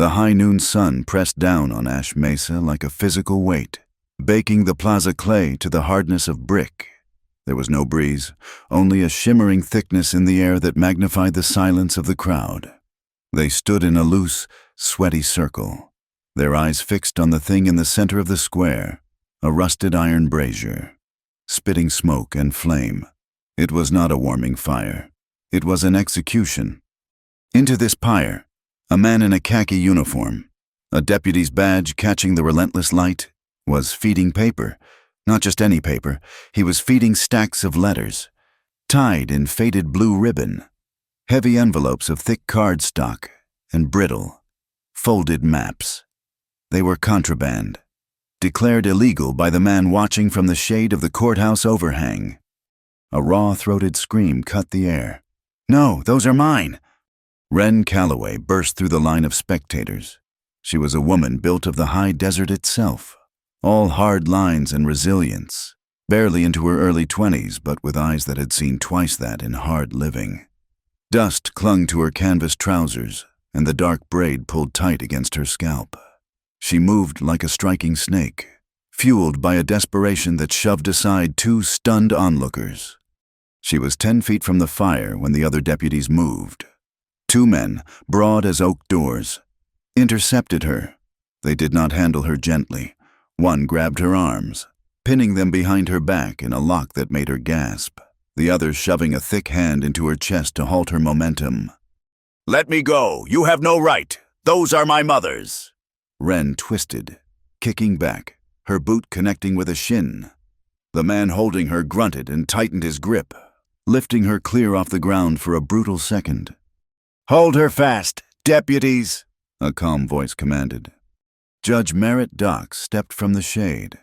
The high noon sun pressed down on Ash Mesa like a physical weight, baking the plaza clay to the hardness of brick. There was no breeze, only a shimmering thickness in the air that magnified the silence of the crowd. They stood in a loose, sweaty circle, their eyes fixed on the thing in the center of the square, a rusted iron brazier, spitting smoke and flame. It was not a warming fire. It was an execution. Into this pyre, a man in a khaki uniform, a deputy's badge catching the relentless light, was feeding paper. Not just any paper, he was feeding stacks of letters, tied in faded blue ribbon, heavy envelopes of thick cardstock, and brittle, folded maps. They were contraband, declared illegal by the man watching from the shade of the courthouse overhang. A raw-throated scream cut the air. "No, those are mine!" Wren Calloway burst through the line of spectators. She was a woman built of the high desert itself, all hard lines and resilience, barely into her early 20s, but with eyes that had seen twice that in hard living. Dust clung to her canvas trousers, and the dark braid pulled tight against her scalp. She moved like a striking snake, fueled by a desperation that shoved aside two stunned onlookers. She was 10 feet from the fire when the other deputies moved. Two men, broad as oak doors, intercepted her. They did not handle her gently. One grabbed her arms, pinning them behind her back in a lock that made her gasp, the other shoving a thick hand into her chest to halt her momentum. "Let me go! You have no right! Those are my mother's!" Wren twisted, kicking back, her boot connecting with a shin. The man holding her grunted and tightened his grip, lifting her clear off the ground for a brutal second. "Hold her fast, deputies!" a calm voice commanded. Judge Merritt Dox stepped from the shade.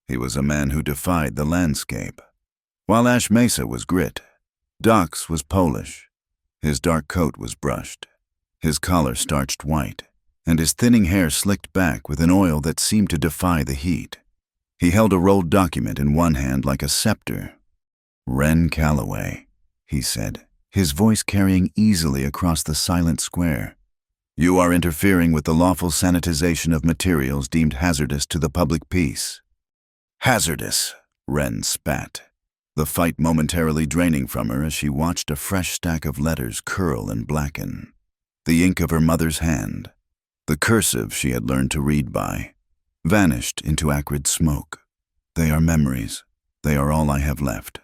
He was a man who defied the landscape. While Ash Mesa was grit, Dox was Polish. His dark coat was brushed, his collar starched white, and his thinning hair slicked back with an oil that seemed to defy the heat. He held a rolled document in one hand like a scepter. "Wren Calloway," he said, his voice carrying easily across the silent square. "You are interfering with the lawful sanitization of materials deemed hazardous to the public peace." "Hazardous," Wren spat, the fight momentarily draining from her as she watched a fresh stack of letters curl and blacken. The ink of her mother's hand, the cursive she had learned to read by, vanished into acrid smoke. "They are memories. They are all I have left."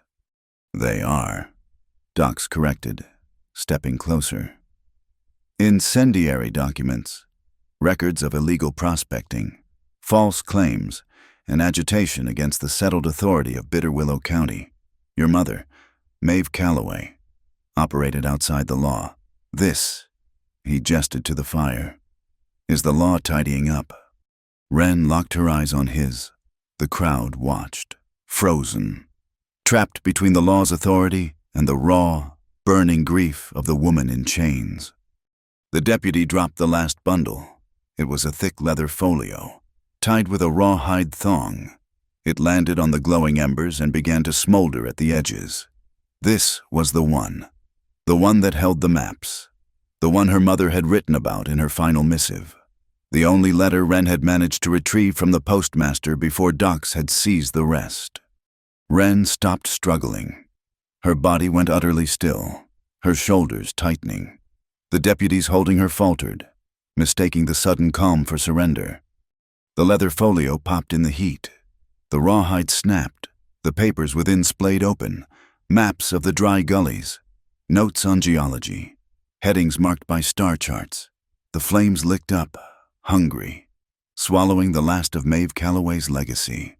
"They are," Dox corrected, stepping closer. "Incendiary documents, records of illegal prospecting, false claims, and agitation against the settled authority of Bitter Willow County. Your mother, Maeve Calloway, operated outside the law. This," he gestured to the fire, "is the law tidying up." Wren locked her eyes on his. The crowd watched, frozen, trapped between the law's authority and the raw, burning grief of the woman in chains. The deputy dropped the last bundle. It was a thick leather folio, tied with a rawhide thong. It landed on the glowing embers and began to smolder at the edges. This was the one that held the maps, the one her mother had written about in her final missive, the only letter Wren had managed to retrieve from the postmaster before Dox had seized the rest. Wren stopped struggling. Her body went utterly still, her shoulders tightening. The deputies holding her faltered, mistaking the sudden calm for surrender. The leather folio popped in the heat. The rawhide snapped, the papers within splayed open, maps of the dry gullies, notes on geology, headings marked by star charts. The flames licked up, hungry, swallowing the last of Maeve Calloway's legacy.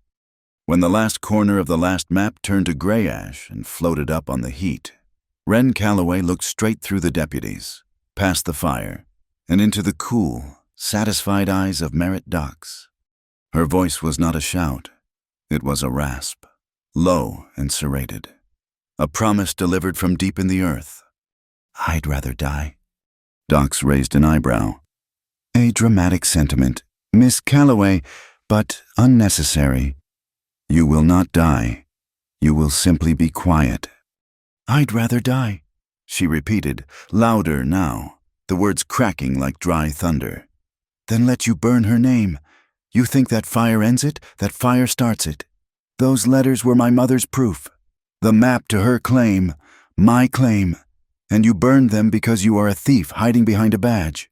When the last corner of the last map turned to gray ash and floated up on the heat, Wren Calloway looked straight through the deputies, past the fire, and into the cool, satisfied eyes of Merritt Dox. Her voice was not a shout. It was a rasp, low and serrated. A promise delivered from deep in the earth. "I'd rather die." Dox raised an eyebrow. "A dramatic sentiment, Miss Calloway, but unnecessary. You will not die. You will simply be quiet." "I'd rather die," she repeated, louder now, the words cracking like dry thunder. Then let you burn her name. You think that fire ends it, that fire starts it. Those letters were my mother's proof. The map to her claim, my claim. And you burned them because you are a thief hiding behind a badge."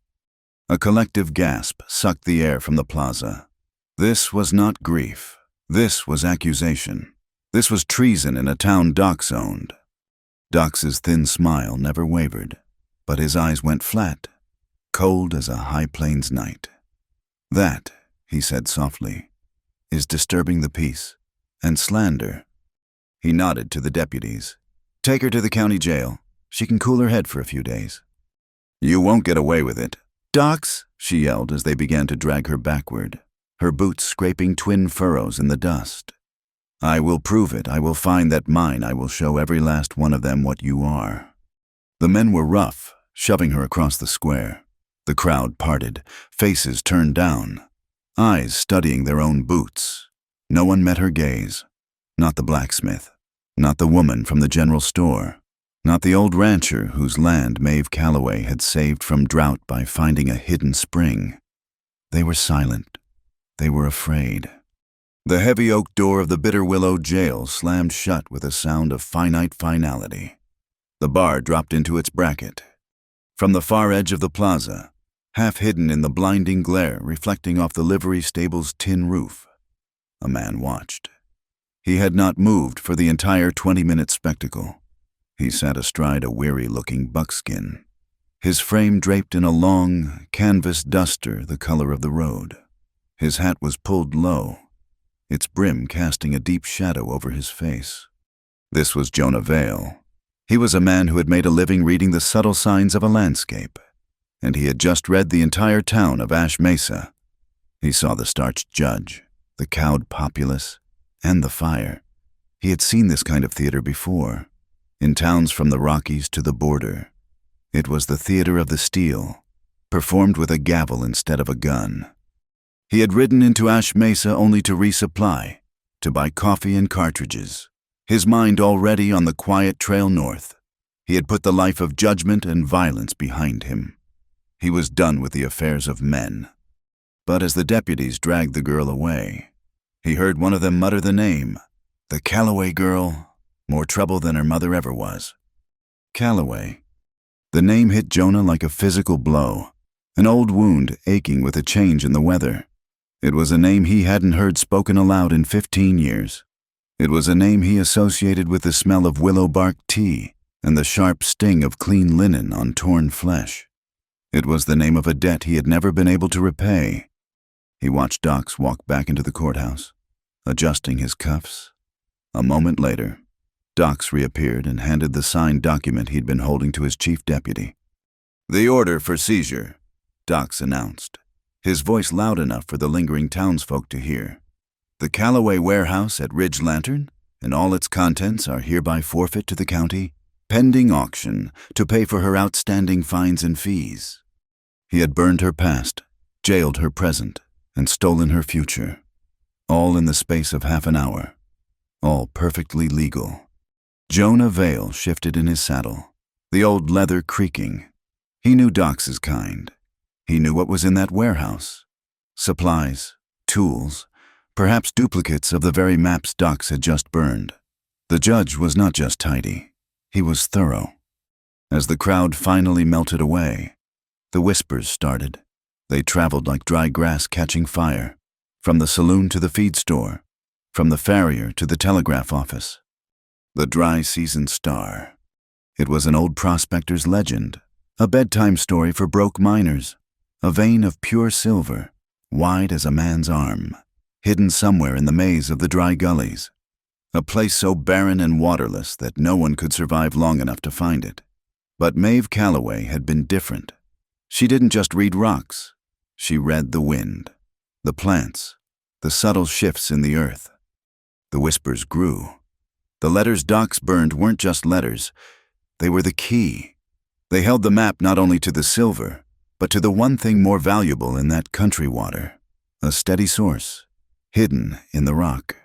A collective gasp sucked the air from the plaza. This was not grief. This was accusation. This was treason in a town Docs owned. Docs's thin smile never wavered, but his eyes went flat, cold as a high plains night. "That," he said softly, "is disturbing the peace, and slander." He nodded to the deputies. "Take her to the county jail. She can cool her head for a few days." "You won't get away with it." "Docs," she yelled as they began to drag her backward, her boots scraping twin furrows in the dust. "I will prove it. I will find that mine. I will show every last one of them what you are." The men were rough, shoving her across the square. The crowd parted, faces turned down, eyes studying their own boots. No one met her gaze. Not the blacksmith, not the woman from the general store, not the old rancher whose land Maeve Calloway had saved from drought by finding a hidden spring. They were silent. They were afraid. The heavy oak door of the Bitter Willow jail slammed shut with a sound of finite finality. The bar dropped into its bracket. From the far edge of the plaza, half hidden in the blinding glare reflecting off the livery stable's tin roof, a man watched. He had not moved for the entire 20-minute spectacle. He sat astride a weary-looking buckskin, his frame draped in a long, canvas duster the color of the road. His hat was pulled low, its brim casting a deep shadow over his face. This was Jonah Vale. He was a man who had made a living reading the subtle signs of a landscape, and he had just read the entire town of Ash Mesa. He saw the starched judge, the cowed populace, and the fire. He had seen this kind of theater before, in towns from the Rockies to the border. It was the theater of the steel, performed with a gavel instead of a gun. He had ridden into Ash Mesa only to resupply, to buy coffee and cartridges, his mind already on the quiet trail north. He had put the life of judgment and violence behind him. He was done with the affairs of men. But as the deputies dragged the girl away, he heard one of them mutter the name, the Calloway girl, more trouble than her mother ever was. Calloway. The name hit Jonah like a physical blow, an old wound aching with a change in the weather. It was a name he hadn't heard spoken aloud in 15 years. It was a name he associated with the smell of willow bark tea and the sharp sting of clean linen on torn flesh. It was the name of a debt he had never been able to repay. He watched Docs walk back into the courthouse, adjusting his cuffs. A moment later, Docs reappeared and handed the signed document he'd been holding to his chief deputy. "The order for seizure," Docs announced, his voice loud enough for the lingering townsfolk to hear. "The Calloway warehouse at Ridge Lantern and all its contents are hereby forfeit to the county, pending auction, to pay for her outstanding fines and fees." He had burned her past, jailed her present, and stolen her future. All in the space of half an hour. All perfectly legal. Jonah Vale shifted in his saddle, the old leather creaking. He knew Docs's kind. He knew what was in that warehouse. Supplies, tools, perhaps duplicates of the very maps Docs had just burned. The judge was not just tidy. He was thorough. As the crowd finally melted away, the whispers started. They traveled like dry grass catching fire, from the saloon to the feed store, from the farrier to the telegraph office. The dry season star. It was an old prospector's legend, a bedtime story for broke miners, a vein of pure silver, wide as a man's arm, hidden somewhere in the maze of the dry gullies, a place so barren and waterless that no one could survive long enough to find it. But Maeve Calloway had been different. She didn't just read rocks. She read the wind, the plants, the subtle shifts in the earth. The whispers grew. The letters Docs burned weren't just letters. They were the key. They held the map not only to the silver, but to the one thing more valuable in that country water, a steady source, hidden in the rock.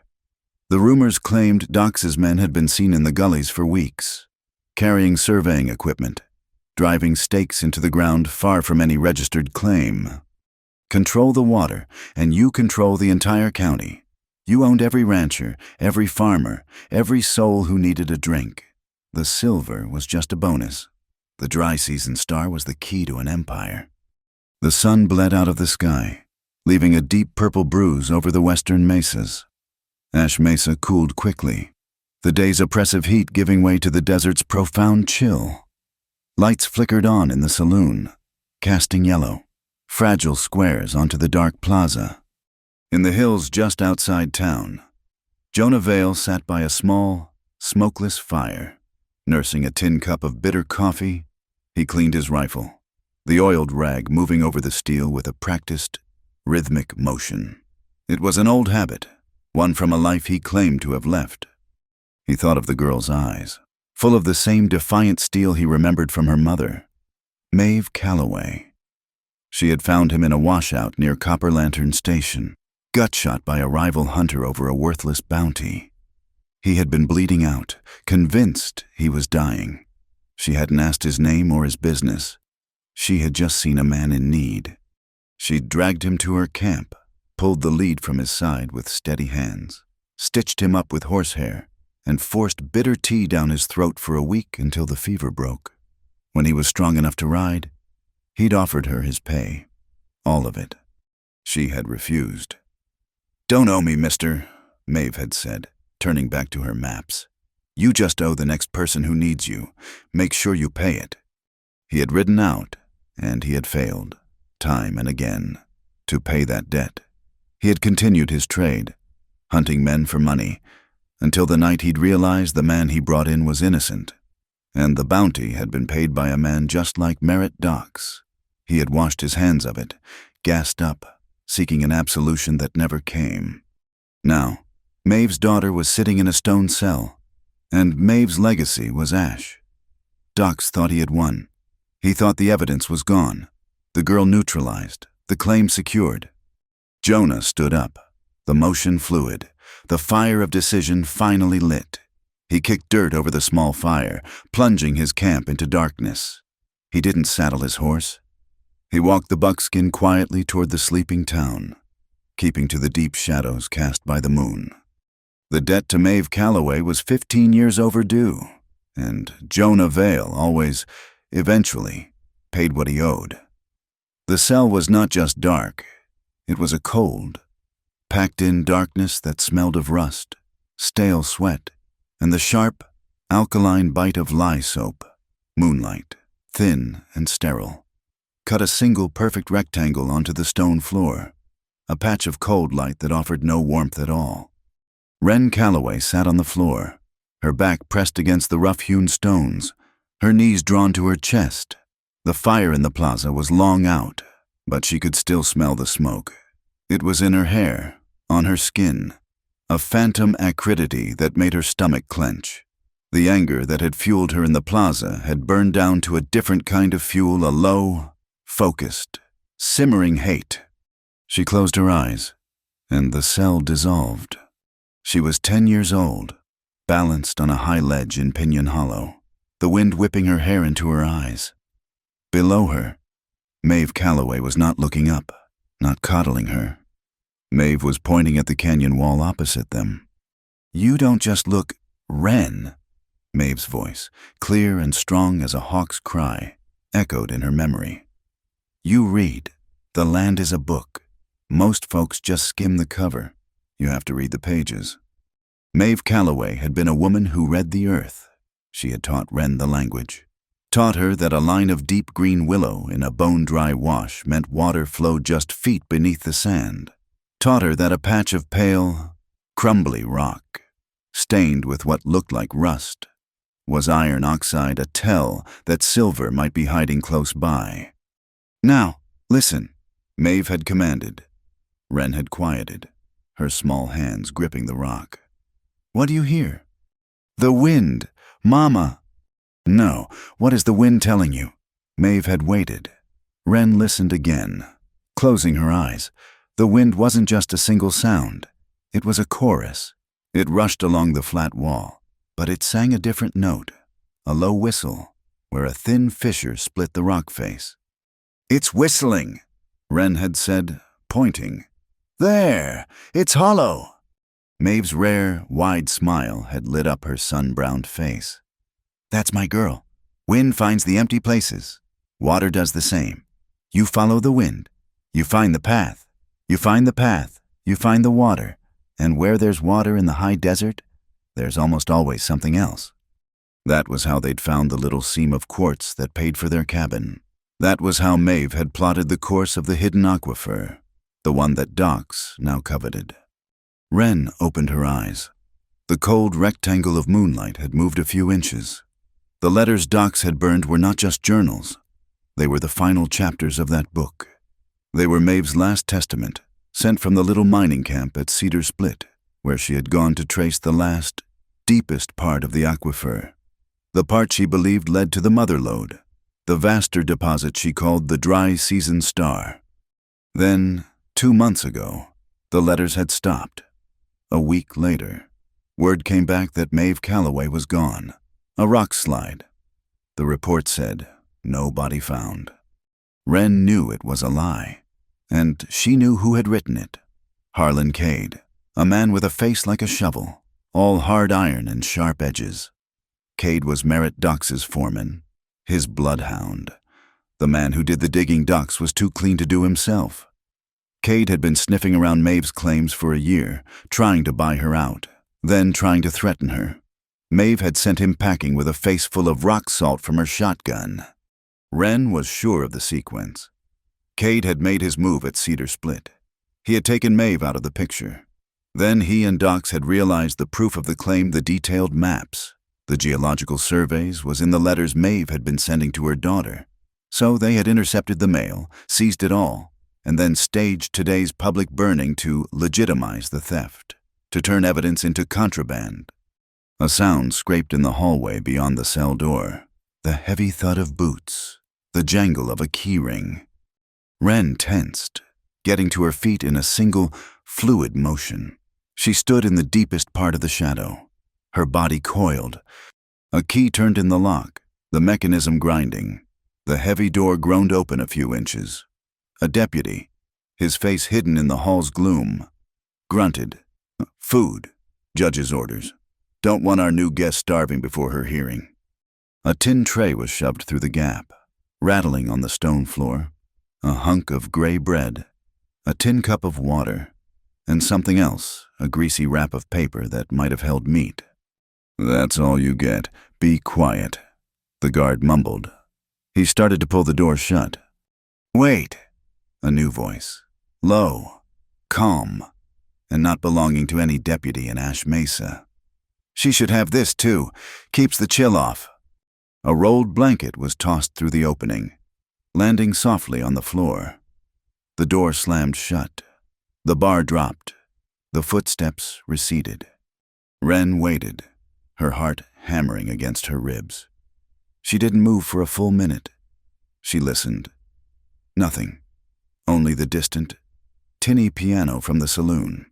The rumors claimed Docs's men had been seen in the gullies for weeks, carrying surveying equipment, driving stakes into the ground far from any registered claim. Control the water, and you control the entire county. You owned every rancher, every farmer, every soul who needed a drink. The silver was just a bonus. The dry season star was the key to an empire. The sun bled out of the sky, leaving a deep purple bruise over the western mesas. Ash Mesa cooled quickly, the day's oppressive heat giving way to the desert's profound chill. Lights flickered on in the saloon, casting yellow, fragile squares onto the dark plaza. In the hills just outside town, Jonah Vale sat by a small, smokeless fire. Nursing a tin cup of bitter coffee, he cleaned his rifle, the oiled rag moving over the steel with a practiced, rhythmic motion. It was an old habit, one from a life he claimed to have left. He thought of the girl's eyes, full of the same defiant steel he remembered from her mother, Maeve Calloway. She had found him in a washout near Copper Lantern Station, gut-shot by a rival hunter over a worthless bounty. He had been bleeding out, convinced he was dying. She hadn't asked his name or his business. She had just seen a man in need. She'd dragged him to her camp, pulled the lead from his side with steady hands, stitched him up with horsehair, and forced bitter tea down his throat for a week until the fever broke. When he was strong enough to ride, he'd offered her his pay, all of it. She had refused. "Don't owe me, mister," Maeve had said, turning back to her maps. "You just owe the next person who needs you. Make sure you pay it." He had ridden out, and he had failed, time and again, to pay that debt. He had continued his trade, hunting men for money, until the night he'd realized the man he brought in was innocent, and the bounty had been paid by a man just like Merritt Docks. He had washed his hands of it, gassed up, seeking an absolution that never came. Now, Maeve's daughter was sitting in a stone cell, and Maeve's legacy was ash. Docks thought he had won. He thought the evidence was gone, the girl neutralized, the claim secured. Jonah stood up, the motion fluid, the fire of decision finally lit. He kicked dirt over the small fire, plunging his camp into darkness. He didn't saddle his horse. He walked the buckskin quietly toward the sleeping town, keeping to the deep shadows cast by the moon. The debt to Maeve Calloway was 15 years overdue, and Jonah Vale always, eventually, paid what he owed. The cell was not just dark, it was a cold, packed-in darkness that smelled of rust, stale sweat, and the sharp, alkaline bite of lye soap. Moonlight, thin and sterile, cut a single perfect rectangle onto the stone floor, a patch of cold light that offered no warmth at all. Wren Calloway sat on the floor, her back pressed against the rough-hewn stones, her knees drawn to her chest. The fire in the plaza was long out, but she could still smell the smoke. It was in her hair, on her skin, a phantom acridity that made her stomach clench. The anger that had fueled her in the plaza had burned down to a different kind of fuel, a low, focused, simmering hate. She closed her eyes, and the cell dissolved. She was 10 years old, balanced on a high ledge in Pinyon Hollow, the wind whipping her hair into her eyes. Below her, Maeve Calloway was not looking up, not coddling her. Maeve was pointing at the canyon wall opposite them. "You don't just look, Wren," Maeve's voice, clear and strong as a hawk's cry, echoed in her memory. "You read. The land is a book. Most folks just skim the cover. You have to read the pages." Maeve Calloway had been a woman who read the earth. She had taught Wren the language, taught her that a line of deep green willow in a bone-dry wash meant water flowed just feet beneath the sand, taught her that a patch of pale, crumbly rock, stained with what looked like rust, was iron oxide, a tell that silver might be hiding close by. "Now, listen," Maeve had commanded. Wren had quieted, her small hands gripping the rock. "What do you hear?" "The wind, Mama." "No, what is the wind telling you?" Maeve had waited. Wren listened again, closing her eyes. The wind wasn't just a single sound. It was a chorus. It rushed along the flat wall, but it sang a different note, a low whistle, where a thin fissure split the rock face. "It's whistling," Wren had said, pointing. "There! It's hollow!" Maeve's rare, wide smile had lit up her sun-browned face. "That's my girl. Wind finds the empty places. Water does the same. You follow the wind. You find the path. You find the path. You find the water. And where there's water in the high desert, there's almost always something else." That was how they'd found the little seam of quartz that paid for their cabin. That was how Maeve had plotted the course of the hidden aquifer, the one that Docs now coveted. Wren opened her eyes. The cold rectangle of moonlight had moved a few inches. The letters Docs had burned were not just journals. They were the final chapters of that book. They were Maeve's last testament, sent from the little mining camp at Cedar Split, where she had gone to trace the last, deepest part of the aquifer. The part she believed led to the Mother Lode, the vaster deposit she called the Dry Season Star. Then, 2 months ago, the letters had stopped. A week later, word came back that Maeve Calloway was gone. A rock slide. The report said, no body found. Wren knew it was a lie, and she knew who had written it. Harlan Cade, a man with a face like a shovel, all hard iron and sharp edges. Cade was Merritt Docs' foreman, his bloodhound. The man who did the digging Docs was too clean to do himself. Cade had been sniffing around Maeve's claims for a year, trying to buy her out, then trying to threaten her. Maeve had sent him packing with a face full of rock salt from her shotgun. Wren was sure of the sequence. Cade had made his move at Cedar Split. He had taken Maeve out of the picture. Then he and Docs had realized the proof of the claim, the detailed maps. The geological surveys was in the letters Maeve had been sending to her daughter. So they had intercepted the mail, seized it all, and then staged today's public burning to legitimize the theft, to turn evidence into contraband. A sound scraped in the hallway beyond the cell door, the heavy thud of boots, the jangle of a key ring. Wren tensed, getting to her feet in a single, fluid motion. She stood in the deepest part of the shadow, her body coiled. A key turned in the lock, the mechanism grinding. The heavy door groaned open a few inches. A deputy, his face hidden in the hall's gloom, grunted. "Food. Judge's orders. Don't want our new guest starving before her hearing." A tin tray was shoved through the gap, rattling on the stone floor. A hunk of gray bread, a tin cup of water, and something else, a greasy wrap of paper that might have held meat. "That's all you get. Be quiet," the guard mumbled. He started to pull the door shut. "Wait," a new voice, low, calm, and not belonging to any deputy in Ash Mesa. "She should have this, too. Keeps the chill off." A rolled blanket was tossed through the opening, landing softly on the floor. The door slammed shut. The bar dropped. The footsteps receded. Wren waited, her heart hammering against her ribs. She didn't move for a full minute. She listened. Nothing. Only the distant, tinny piano from the saloon.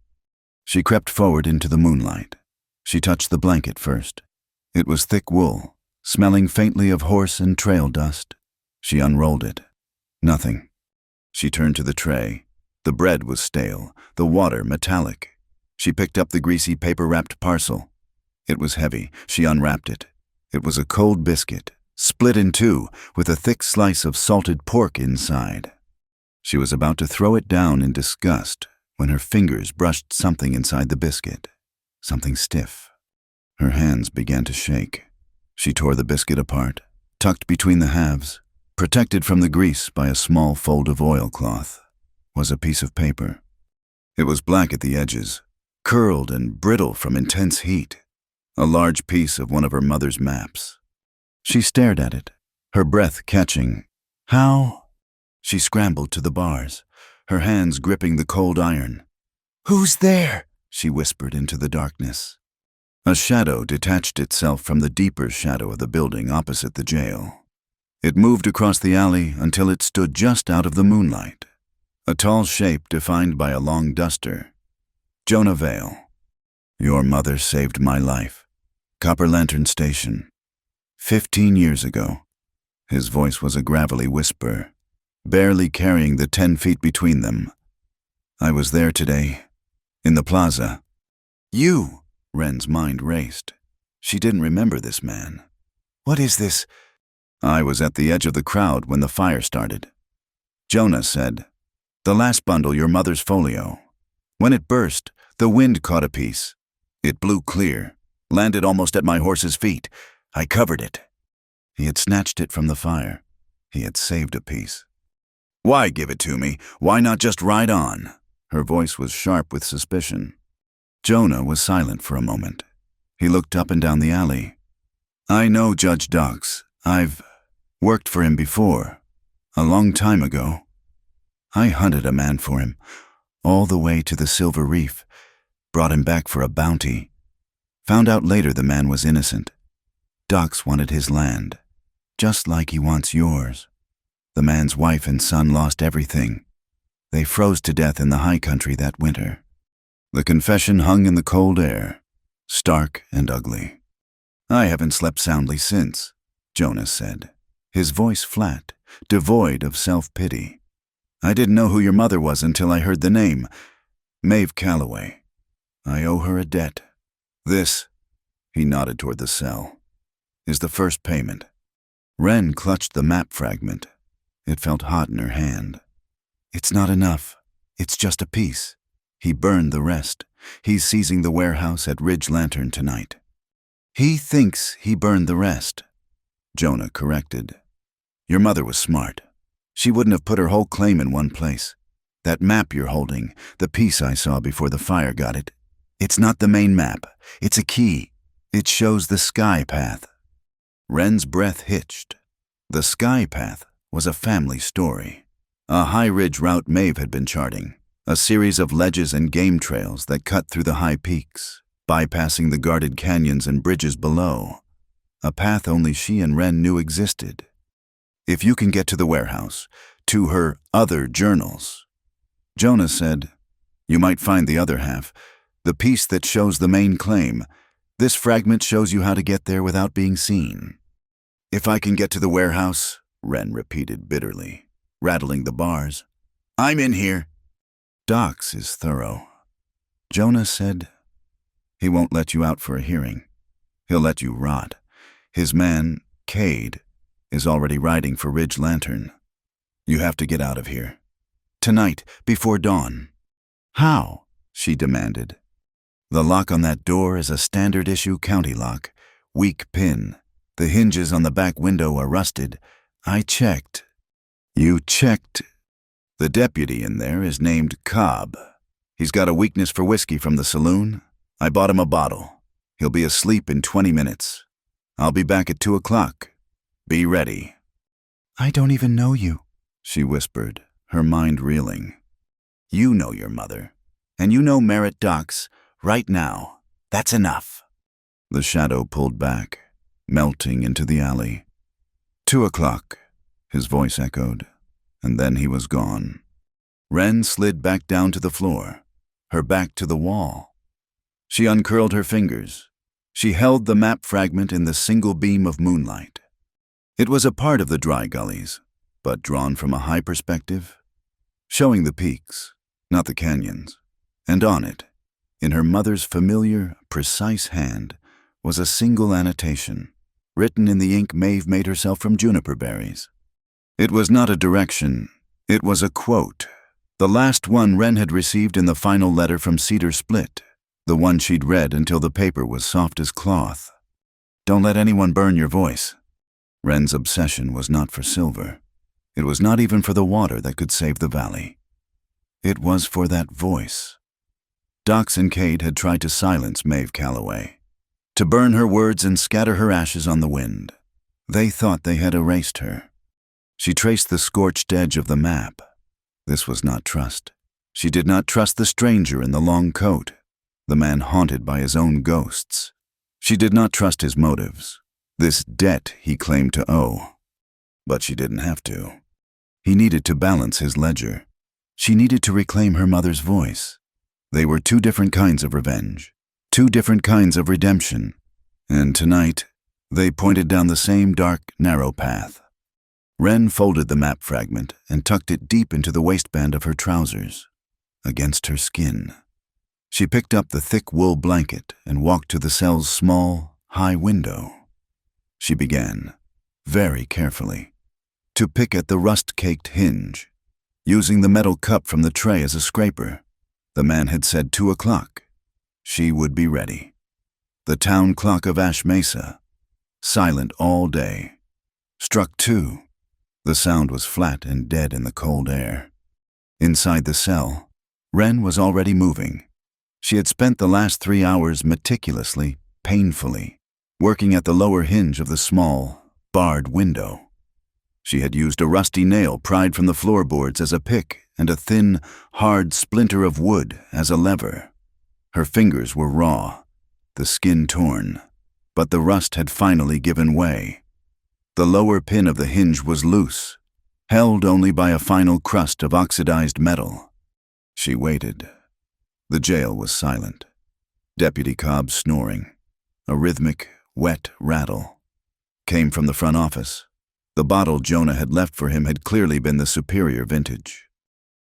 She crept forward into the moonlight. She touched the blanket first. It was thick wool, smelling faintly of horse and trail dust. She unrolled it. Nothing. She turned to the tray. The bread was stale, the water metallic. She picked up the greasy paper-wrapped parcel. It was heavy. She unwrapped it. It was a cold biscuit, split in two, with a thick slice of salted pork inside. She was about to throw it down in disgust when her fingers brushed something inside the biscuit, something stiff. Her hands began to shake. She tore the biscuit apart, tucked between the halves. Protected from the grease by a small fold of oilcloth was a piece of paper. It was black at the edges, curled and brittle from intense heat, a large piece of one of her mother's maps. She stared at it, her breath catching. "How?" She scrambled to the bars, her hands gripping the cold iron. "Who's there?" she whispered into the darkness. A shadow detached itself from the deeper shadow of the building opposite the jail. It moved across the alley until it stood just out of the moonlight. A tall shape defined by a long duster. Jonah Vale. "Your mother saved my life. Copper Lantern Station. 15 years ago." His voice was a gravelly whisper. barely carrying the 10 feet between them. I was there today, in the plaza. You! Wren's mind raced. She didn't remember this man. What is this? I was at the edge of the crowd when the fire started. Jonah said, "The last bundle, your mother's folio. When it burst, the wind caught a piece. It blew clear, landed almost at my horse's feet. I covered it." He had snatched it from the fire. He had saved a piece. "Why give it to me? Why not just ride on?" Her voice was sharp with suspicion. Jonah was silent for a moment. He looked up and down the alley. "I know Judge Dux. I've worked for him before, a long time ago. I hunted a man for him, all the way to the Silver Reef, brought him back for a bounty. Found out later the man was innocent. Dux wanted his land, just like he wants yours. The man's wife and son lost everything. They froze to death in the high country that winter." The confession hung in the cold air, stark and ugly. "I haven't slept soundly since," Jonas said, his voice flat, devoid of self-pity. "I didn't know who your mother was until I heard the name, Maeve Calloway. I owe her a debt. This," he nodded toward the cell, "is the first payment." Wren clutched the map fragment. It felt hot in her hand. "It's not enough. It's just a piece. He burned the rest. He's seizing the warehouse at Ridge Lantern tonight." "He thinks he burned the rest," Jonah corrected. "Your mother was smart. She wouldn't have put her whole claim in one place. That map you're holding, the piece I saw before the fire got it, it's not the main map. It's a key. It shows the sky path." Wren's breath hitched. The sky path was a family story. A high-ridge route Maeve had been charting. A series of ledges and game trails that cut through the high peaks, bypassing the guarded canyons and bridges below. A path only she and Wren knew existed. "If you can get to the warehouse, to her other journals," Jonah said, "you might find the other half, the piece that shows the main claim. This fragment shows you how to get there without being seen." "If I can get to the warehouse," Wren repeated bitterly, rattling the bars. "I'm in here." "Dux is thorough," Jonah said. "He won't let you out for a hearing. He'll let you rot. His man, Cade, is already riding for Ridge Lantern. You have to get out of here. Tonight, before dawn." "How?" she demanded. "The lock on that door is a standard-issue county lock, weak pin. The hinges on the back window are rusted. I checked." "You checked?" "The deputy in there is named Cobb. He's got a weakness for whiskey from the saloon. I bought him a bottle. He'll be asleep in 20 minutes. I'll be back at 2 o'clock. Be ready." "I don't even know you," she whispered, her mind reeling. "You know your mother, and you know Merritt Dux right now. That's enough." The shadow pulled back, melting into the alley. 2 o'clock, his voice echoed, and then he was gone. Wren slid back down to the floor, her back to the wall. She uncurled her fingers. She held the map fragment in the single beam of moonlight. It was a part of the dry gullies, but drawn from a high perspective, showing the peaks, not the canyons. And on it, in her mother's familiar, precise hand, was a single annotation, written in the ink Maeve made herself from juniper berries. It was not a direction, it was a quote, the last one Wren had received in the final letter from Cedar Split, the one she'd read until the paper was soft as cloth. "Don't let anyone burn your voice." Wren's obsession was not for silver. It was not even for the water that could save the valley. It was for that voice. Dux and Cade had tried to silence Maeve Calloway, to burn her words and scatter her ashes on the wind. They thought they had erased her. She traced the scorched edge of the map. This was not trust. She did not trust the stranger in the long coat, the man haunted by his own ghosts. She did not trust his motives, this debt he claimed to owe. But she didn't have to. He needed to balance his ledger. She needed to reclaim her mother's voice. They were two different kinds of revenge, two different kinds of redemption. And tonight, they pointed down the same dark, narrow path. Wren folded the map fragment and tucked it deep into the waistband of her trousers, against her skin. She picked up the thick wool blanket and walked to the cell's small, high window. She began, very carefully, to pick at the rust-caked hinge, using the metal cup from the tray as a scraper. The man had said 2 o'clock. She would be ready. The town clock of Ash Mesa, silent all day, struck 2. The sound was flat and dead in the cold air. Inside the cell, Wren was already moving. She had spent the last 3 hours meticulously, painfully, working at the lower hinge of the small, barred window. She had used a rusty nail pried from the floorboards as a pick and a thin, hard splinter of wood as a lever. Her fingers were raw, the skin torn, but the rust had finally given way. The lower pin of the hinge was loose, held only by a final crust of oxidized metal. She waited. The jail was silent. Deputy Cobb's snoring, a rhythmic, wet rattle, came from the front office. The bottle Jonah had left for him had clearly been the superior vintage.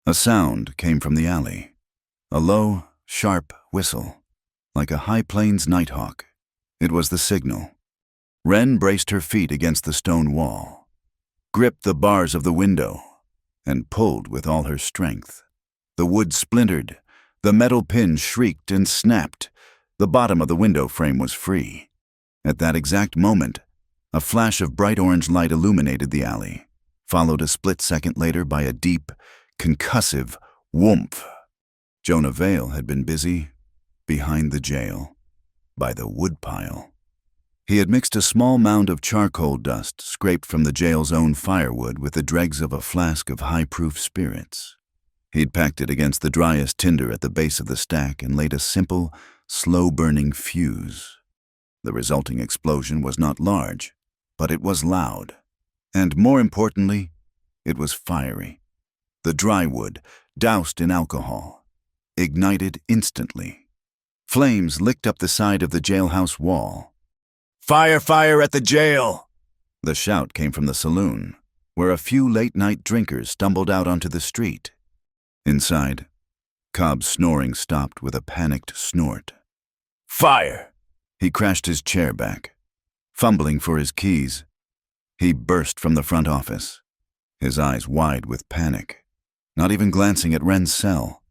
A sound came from the alley, a low, sharp whistle, like a High Plains nighthawk. It was the signal. Wren braced her feet against the stone wall, gripped the bars of the window, and pulled with all her strength. The wood splintered, the metal pin shrieked and snapped. The bottom of the window frame was free. At that exact moment, a flash of bright orange light illuminated the alley, followed a split second later by a deep, concussive whoomph. Jonah Vale had been busy behind the jail, by the woodpile. He had mixed a small mound of charcoal dust scraped from the jail's own firewood with the dregs of a flask of high-proof spirits. He'd packed it against the driest tinder at the base of the stack and laid a simple, slow-burning fuse. The resulting explosion was not large, but it was loud. And more importantly, it was fiery. The dry wood, doused in alcohol, ignited instantly. Flames licked up the side of the jailhouse wall. "Fire, fire at the jail!" The shout came from the saloon, where a few late-night drinkers stumbled out onto the street. Inside, Cobb's snoring stopped with a panicked snort. "Fire!" He crashed his chair back. Fumbling for his keys, he burst from the front office, his eyes wide with panic. Not even glancing at Wren's cell,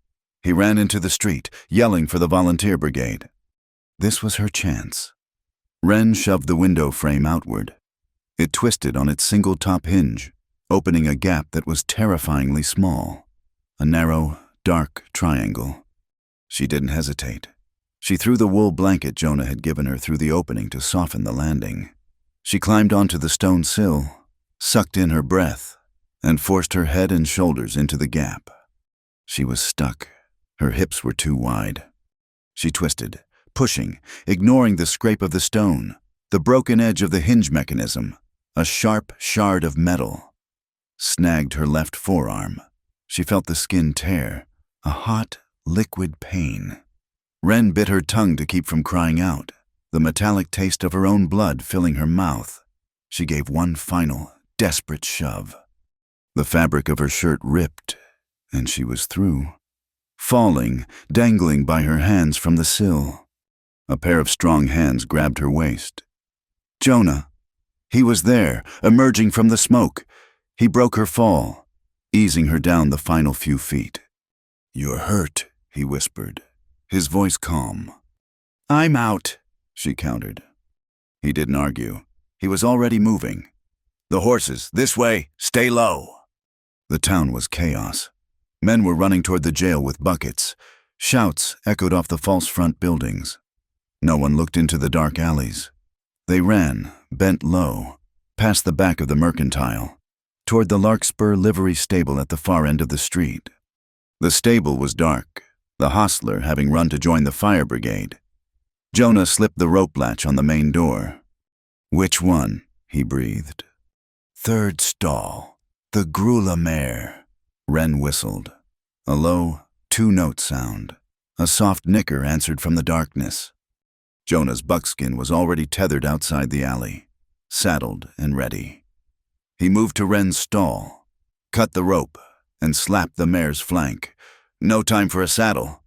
he ran into the street, yelling for the volunteer brigade. This was her chance. Wren shoved the window frame outward. It twisted on its single top hinge, opening a gap that was terrifyingly small. A narrow, dark triangle. She didn't hesitate. She threw the wool blanket Jonah had given her through the opening to soften the landing. She climbed onto the stone sill, sucked in her breath, and forced her head and shoulders into the gap. She was stuck. Her hips were too wide. She twisted, pushing, ignoring the scrape of the stone, the broken edge of the hinge mechanism, a sharp shard of metal. Snagged her left forearm. She felt the skin tear, a hot, liquid pain. Wren bit her tongue to keep from crying out, the metallic taste of her own blood filling her mouth. She gave one final, desperate shove. The fabric of her shirt ripped, and she was through. Falling, dangling by her hands from the sill. A pair of strong hands grabbed her waist. Jonah. He was there, emerging from the smoke. He broke her fall, easing her down the final few feet. "You're hurt," he whispered, his voice calm. "I'm out," she countered. He didn't argue. He was already moving. "The horses, this way, stay low." The town was chaos. Men were running toward the jail with buckets. Shouts echoed off the false front buildings. No one looked into the dark alleys. They ran, bent low, past the back of the mercantile, toward the Larkspur livery stable at the far end of the street. The stable was dark, the hostler having run to join the fire brigade. Jonah slipped the rope latch on the main door. "Which one?" he breathed. "Third stall, the Grula mare," Wren whistled. A low, two-note sound. A soft nicker answered from the darkness. Jonah's buckskin was already tethered outside the alley, saddled and ready. He moved to Wren's stall, cut the rope, and slapped the mare's flank. No time for a saddle.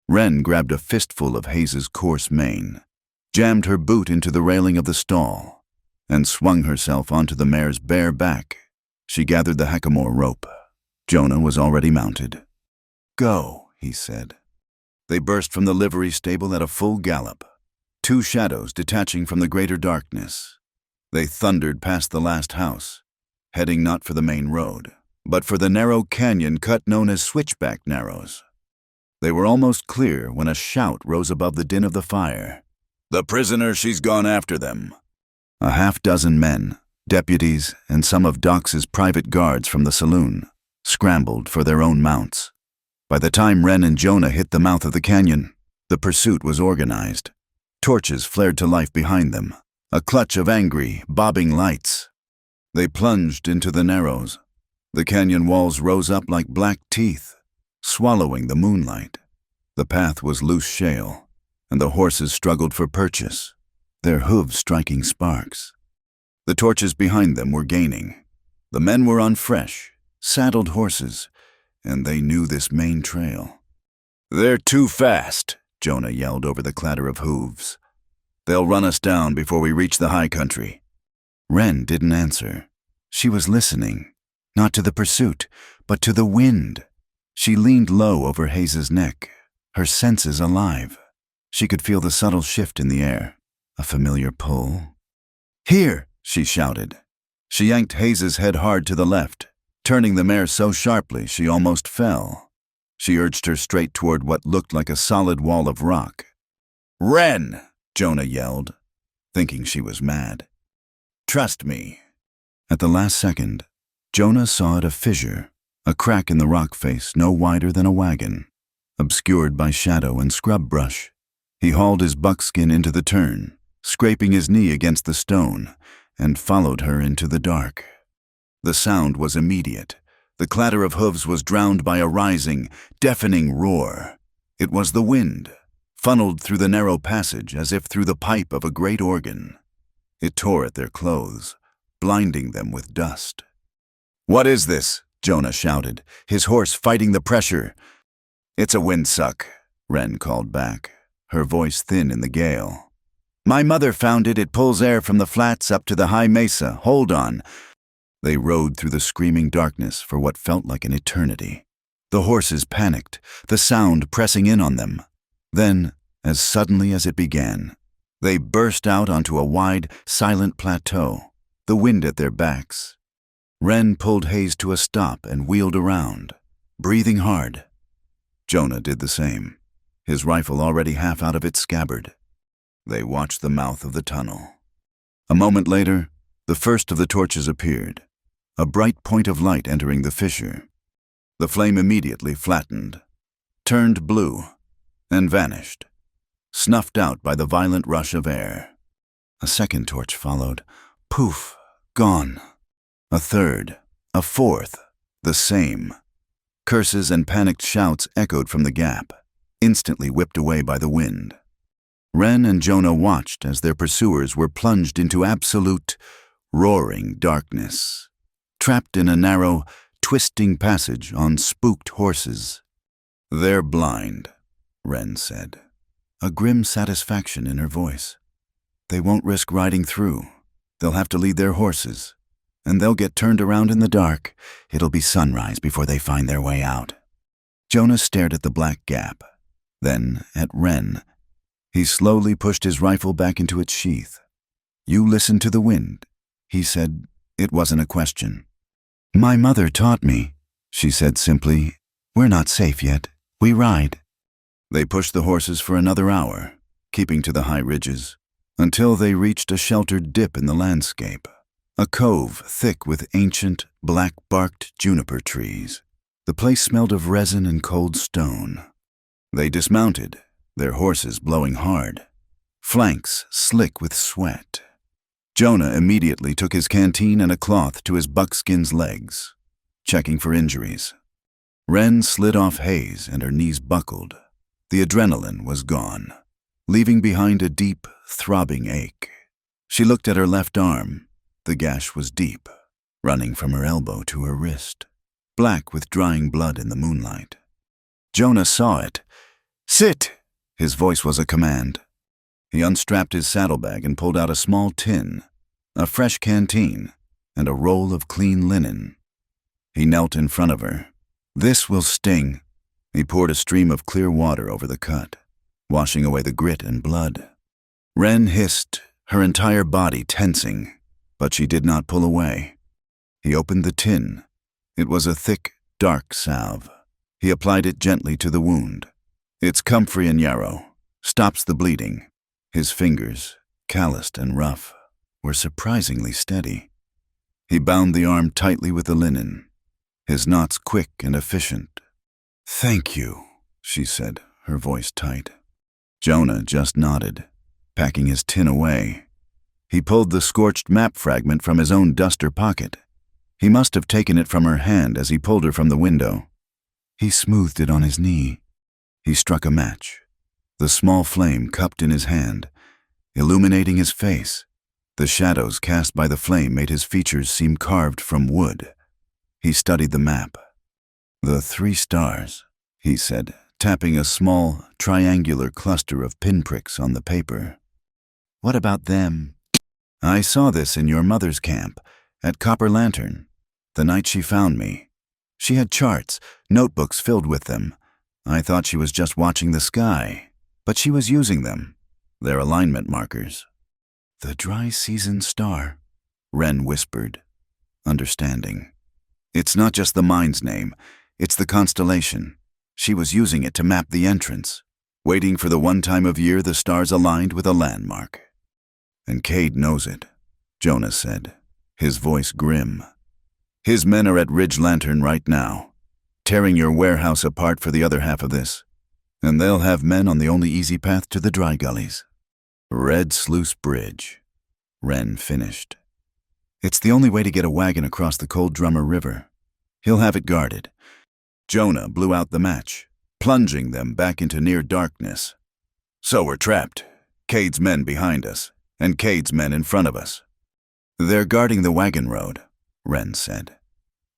Wren grabbed a fistful of Hayes's coarse mane, jammed her boot into the railing of the stall, and swung herself onto the mare's bare back. She gathered the hackamore rope. Jonah was already mounted. "Go," he said. They burst from the livery stable at a full gallop, two shadows detaching from the greater darkness. They thundered past the last house, heading not for the main road, but for the narrow canyon cut known as Switchback Narrows. They were almost clear when a shout rose above the din of the fire. "The prisoner, she's gone after them." A half-dozen men, deputies, and some of Doc's private guards from the saloon scrambled for their own mounts. By the time Wren and Jonah hit the mouth of the canyon, the pursuit was organized. Torches flared to life behind them, a clutch of angry, bobbing lights. They plunged into the narrows. The canyon walls rose up like black teeth, swallowing the moonlight. The path was loose shale, and the horses struggled for purchase, their hooves striking sparks. The torches behind them were gaining. The men were on fresh, saddled horses, and they knew this main trail. "They're too fast," Jonah yelled over the clatter of hooves. "They'll run us down before we reach the high country." Wren didn't answer. She was listening, not to the pursuit, but to the wind. She leaned low over Hayes's neck, her senses alive. She could feel the subtle shift in the air, a familiar pull. "Here!" she shouted. She yanked Hayes's head hard to the left, turning the mare so sharply she almost fell. She urged her straight toward what looked like a solid wall of rock. "Wren!" Jonah yelled, thinking she was mad. "Trust me." At the last second, Jonah saw at a fissure, a crack in the rock face no wider than a wagon, obscured by shadow and scrub brush. He hauled his buckskin into the turn, scraping his knee against the stone, and followed her into the dark. The sound was immediate. The clatter of hooves was drowned by a rising, deafening roar. It was the wind, funneled through the narrow passage as if through the pipe of a great organ. It tore at their clothes, blinding them with dust. "What is this?" Jonah shouted, his horse fighting the pressure. "It's a windsuck," Wren called back, her voice thin in the gale. "My mother found it. It pulls air from the flats up to the high mesa. Hold on." They rode through the screaming darkness for what felt like an eternity. The horses panicked, the sound pressing in on them. Then, as suddenly as it began, they burst out onto a wide, silent plateau, the wind at their backs. Wren pulled Hayes to a stop and wheeled around, breathing hard. Jonah did the same, his rifle already half out of its scabbard. They watched the mouth of the tunnel. A moment later, the first of the torches appeared, a bright point of light entering the fissure. The flame immediately flattened, turned blue, and vanished, snuffed out by the violent rush of air. A second torch followed. Poof, gone. A third, a fourth, the same. Curses and panicked shouts echoed from the gap, instantly whipped away by the wind. Wren and Jonah watched as their pursuers were plunged into absolute, roaring darkness, trapped in a narrow, twisting passage on spooked horses. "They're blind," Wren said, a grim satisfaction in her voice. "They won't risk riding through. They'll have to lead their horses, and they'll get turned around in the dark. It'll be sunrise before they find their way out." Jonah stared at the black gap, then at Wren. He slowly pushed his rifle back into its sheath. "You listen to the wind," he said. It wasn't a question. "My mother taught me," she said simply. "We're not safe yet. We ride." They pushed the horses for another hour, keeping to the high ridges, until they reached a sheltered dip in the landscape, a cove thick with ancient, black-barked juniper trees. The place smelled of resin and cold stone. They dismounted, their horses blowing hard, flanks slick with sweat. Jonah immediately took his canteen and a cloth to his buckskin's legs, checking for injuries. Wren slid off Hayes and her knees buckled. The adrenaline was gone, leaving behind a deep, throbbing ache. She looked at her left arm. The gash was deep, running from her elbow to her wrist, black with drying blood in the moonlight. Jonah saw it. "Sit!" His voice was a command. He unstrapped his saddlebag and pulled out a small tin, a fresh canteen, and a roll of clean linen. He knelt in front of her. "This will sting." He poured a stream of clear water over the cut, washing away the grit and blood. Wren hissed, her entire body tensing, but she did not pull away. He opened the tin. It was a thick, dark salve. He applied it gently to the wound. "It's comfrey and yarrow. Stops the bleeding." His fingers, calloused and rough, were surprisingly steady. He bound the arm tightly with the linen, his knots quick and efficient. "Thank you," she said, her voice tight. Jonah just nodded, packing his tin away. He pulled the scorched map fragment from his own duster pocket. He must have taken it from her hand as he pulled her from the window. He smoothed it on his knee. He struck a match. The small flame cupped in his hand, illuminating his face. The shadows cast by the flame made his features seem carved from wood. He studied the map. "The 3 stars," he said, tapping a small, triangular cluster of pinpricks on the paper. "What about them?" "I saw this in your mother's camp, at Copper Lantern, the night she found me. She had charts, notebooks filled with them. I thought she was just watching the sky, but she was using them. They're alignment markers." "The dry season star," Wren whispered, understanding. "It's not just the mine's name, it's the constellation. She was using it to map the entrance, waiting for the one time of year the stars aligned with a landmark." "And Cade knows it," Jonah said, his voice grim. "His men are at Ridge Lantern right now, tearing your warehouse apart for the other half of this, and they'll have men on the only easy path to the dry gullies." "Red Sluice Bridge," Wren finished. "It's the only way to get a wagon across the Cold Drummer River. He'll have it guarded." Jonah blew out the match, plunging them back into near darkness. "So we're trapped. Cade's men behind us, and Cade's men in front of us." "They're guarding the wagon road," Wren said.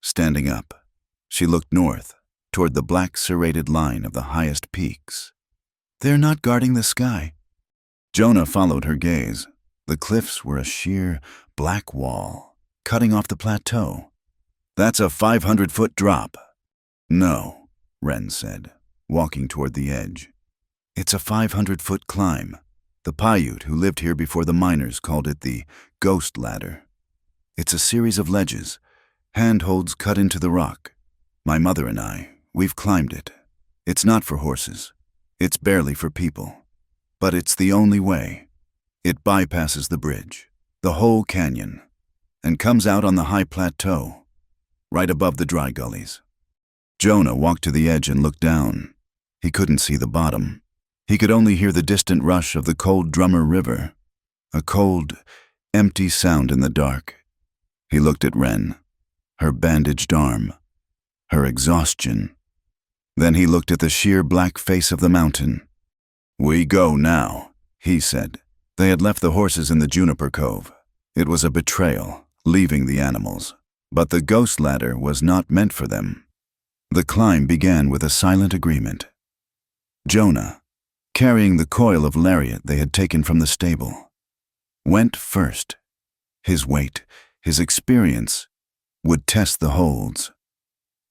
Standing up, she looked north, toward the black serrated line of the highest peaks. "They're not guarding the sky." Jonah followed her gaze. The cliffs were a sheer, black wall, cutting off the plateau. "That's a 500-foot drop." "No," Wren said, walking toward the edge. "It's a 500-foot climb. The Paiute who lived here before the miners called it the Ghost Ladder. It's a series of ledges, handholds cut into the rock. My mother and we've climbed it. It's not for horses. It's barely for people. But it's the only way. It bypasses the bridge, the whole canyon, and comes out on the high plateau, right above the dry gullies." Jonah walked to the edge and looked down. He couldn't see the bottom. He could only hear the distant rush of the Cold Drummer River, a cold, empty sound in the dark. He looked at Wren, her bandaged arm, her exhaustion. Then he looked at the sheer black face of the mountain. "We go now," he said. They had left the horses in the juniper cove. It was a betrayal, leaving the animals. But the Ghost Ladder was not meant for them. The climb began with a silent agreement. Jonah, carrying the coil of lariat they had taken from the stable, went first. His weight, his experience, would test the holds.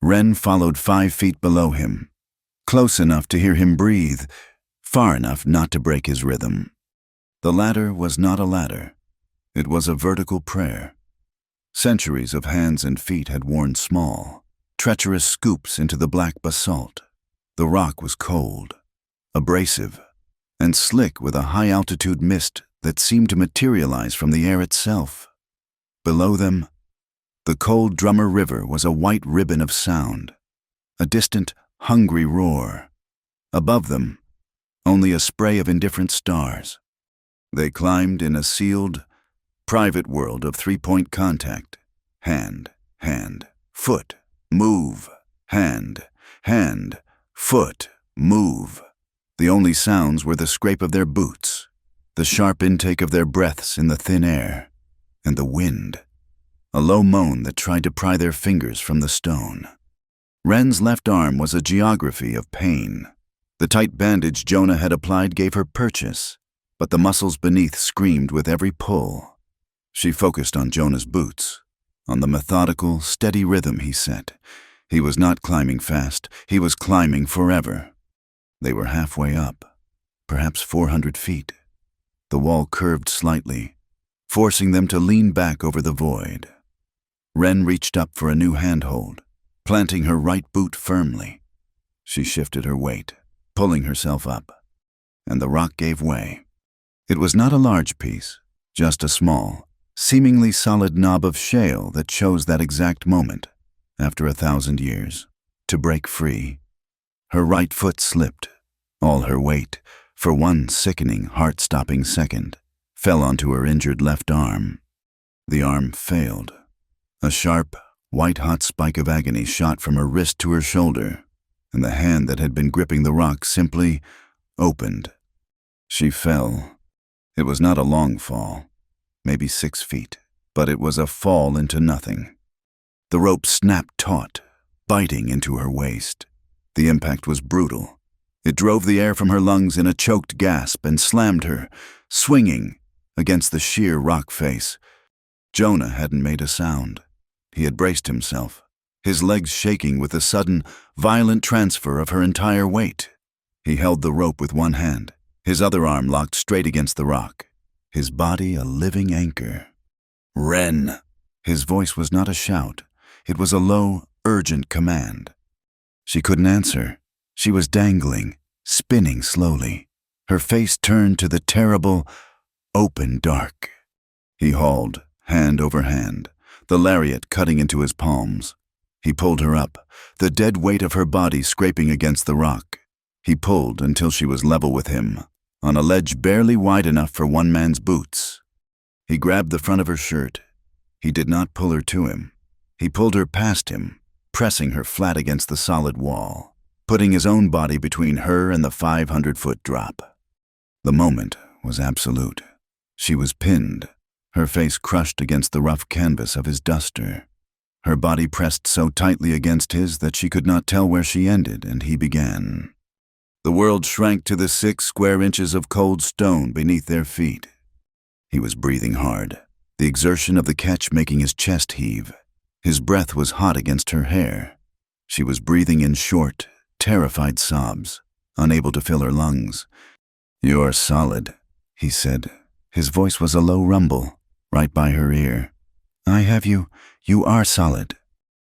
Wren followed 5 feet below him, close enough to hear him breathe, far enough not to break his rhythm. The ladder was not a ladder. It was a vertical prayer. Centuries of hands and feet had worn small, treacherous scoops into the black basalt. The rock was cold, abrasive, and slick with a high-altitude mist that seemed to materialize from the air itself. Below them, the Cold Drummer River was a white ribbon of sound, a distant, hungry roar. Above them, only a spray of indifferent stars. They climbed in a sealed, private world of 3-point contact. Hand, hand, foot, move. Hand, hand, foot, move. The only sounds were the scrape of their boots, the sharp intake of their breaths in the thin air, and the wind. a low moan that tried to pry their fingers from the stone. Wren's left arm was a geography of pain. The tight bandage Jonah had applied gave her purchase, but the muscles beneath screamed with every pull. She focused on Jonah's boots, on the methodical, steady rhythm he set. He was not climbing fast, he was climbing forever. They were halfway up, perhaps 400 feet. The wall curved slightly, forcing them to lean back over the void. Wren reached up for a new handhold, planting her right boot firmly. She shifted her weight, pulling herself up, and the rock gave way. It was not a large piece, just a small, seemingly solid knob of shale that chose that exact moment, after 1,000 years, to break free. Her right foot slipped. All her weight, for one sickening, heart-stopping second, fell onto her injured left arm. The arm failed. A sharp, white-hot spike of agony shot from her wrist to her shoulder, and the hand that had been gripping the rock simply opened. She fell. It was not a long fall, maybe 6 feet, but it was a fall into nothing. The rope snapped taut, biting into her waist. The impact was brutal. It drove the air from her lungs in a choked gasp and slammed her, swinging, against the sheer rock face. Jonah hadn't made a sound. He had braced himself, his legs shaking with the sudden, violent transfer of her entire weight. He held the rope with one hand, his other arm locked straight against the rock, his body a living anchor. "Wren!" His voice was not a shout. It was a low, urgent command. She couldn't answer. She was dangling, spinning slowly, her face turned to the terrible, open dark. He hauled, hand over hand, the lariat cutting into his palms. He pulled her up, the dead weight of her body scraping against the rock. He pulled until she was level with him, on a ledge barely wide enough for one man's boots. He grabbed the front of her shirt. He did not pull her to him. He pulled her past him, pressing her flat against the solid wall, putting his own body between her and the 500-foot drop. The moment was absolute. She was pinned, her face crushed against the rough canvas of his duster. Her body pressed so tightly against his that she could not tell where she ended and he began. The world shrank to the 6 square inches of cold stone beneath their feet. He was breathing hard, the exertion of the catch making his chest heave. His breath was hot against her hair. She was breathing in short, terrified sobs, unable to fill her lungs. "You're solid," he said. His voice was a low rumble, right by her ear. "I have you. You are solid."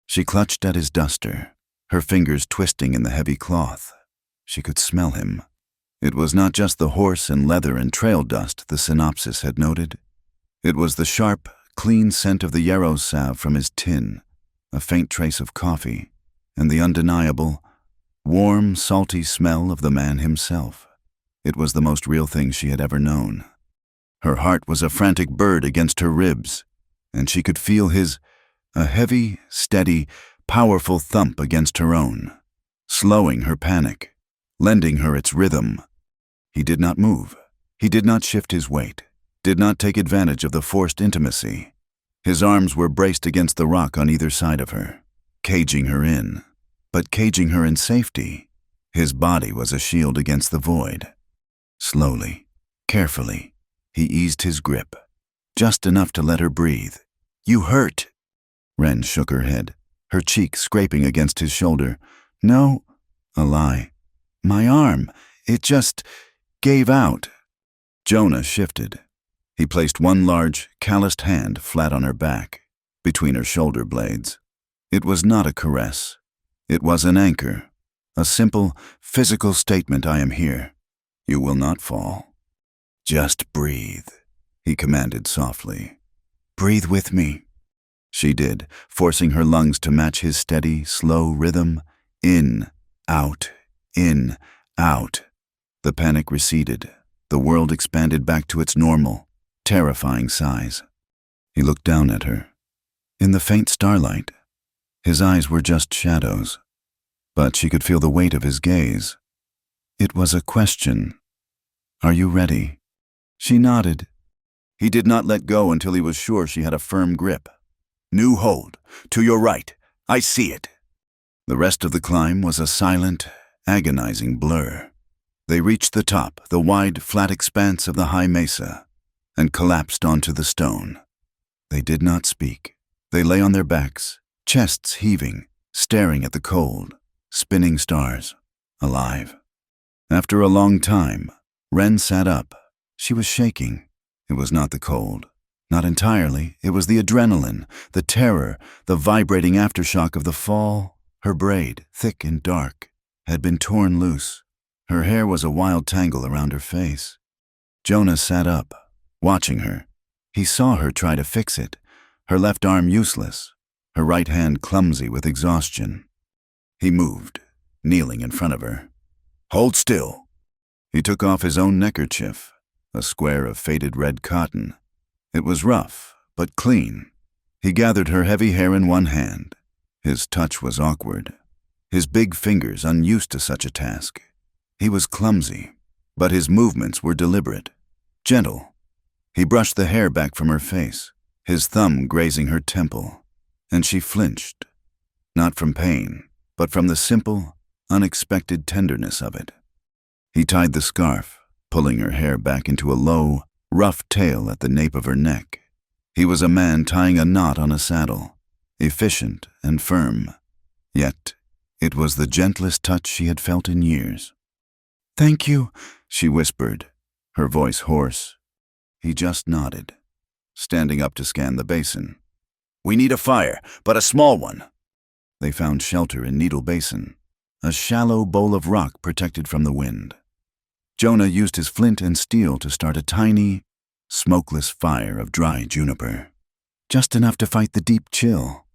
She clutched at his duster, her fingers twisting in the heavy cloth. She could smell him. It was not just the horse and leather and trail dust the synopsis had noted. It was the sharp, clean scent of the yarrow salve from his tin, a faint trace of coffee, and the undeniable, warm, salty smell of the man himself. It was the most real thing she had ever known. Her heart was a frantic bird against her ribs, and she could feel a heavy, steady, powerful thump against her own, slowing her panic, lending her its rhythm. He did not move. He did not shift his weight, did not take advantage of the forced intimacy. His arms were braced against the rock on either side of her, caging her in, but caging her in safety. His body was a shield against the void. Slowly, carefully, he eased his grip, just enough to let her breathe. "You hurt." Wren shook her head, her cheek scraping against his shoulder. "No." A lie. "My arm, it just gave out." Jonah shifted. He placed one large, calloused hand flat on her back, between her shoulder blades. It was not a caress. It was an anchor, a simple, physical statement: "I am here. You will not fall. Just breathe," he commanded softly. "Breathe with me." She did, forcing her lungs to match his steady, slow rhythm. In, out, in, out. The panic receded. The world expanded back to its normal, terrifying size. He looked down at her. In the faint starlight, his eyes were just shadows, but she could feel the weight of his gaze. It was a question. "Are you ready?" She nodded. He did not let go until he was sure she had a firm grip. New hold. To your right. I see it. The rest of the climb was a silent, agonizing blur. They reached the top, the wide, flat expanse of the high mesa, and collapsed onto the stone. They did not speak. They lay on their backs, chests heaving, staring at the cold, spinning stars, alive. After a long time, Wren sat up. She was shaking. It was not the cold. Not entirely. It was the adrenaline, the terror, the vibrating aftershock of the fall. Her braid, thick and dark, had been torn loose. Her hair was a wild tangle around her face. Jonah sat up, watching her. He saw her try to fix it, her left arm useless, her right hand clumsy with exhaustion. He moved, kneeling in front of her. Hold still. He took off his own neckerchief, a square of faded red cotton. It was rough, but clean. He gathered her heavy hair in one hand. His touch was awkward, his big fingers unused to such a task. He was clumsy, but his movements were deliberate, gentle. He brushed the hair back from her face, his thumb grazing her temple, and she flinched, not from pain, but from the simple, unexpected tenderness of it. He tied the scarf, pulling her hair back into a low, rough tail at the nape of her neck. He was a man tying a knot on a saddle, efficient and firm. Yet, it was the gentlest touch she had felt in years. "Thank you," she whispered, her voice hoarse. He just nodded, standing up to scan the basin. "We need a fire, but a small one." They found shelter in Needle Basin, a shallow bowl of rock protected from the wind. Jonah used his flint and steel to start a tiny, smokeless fire of dry juniper, just enough to fight the deep chill.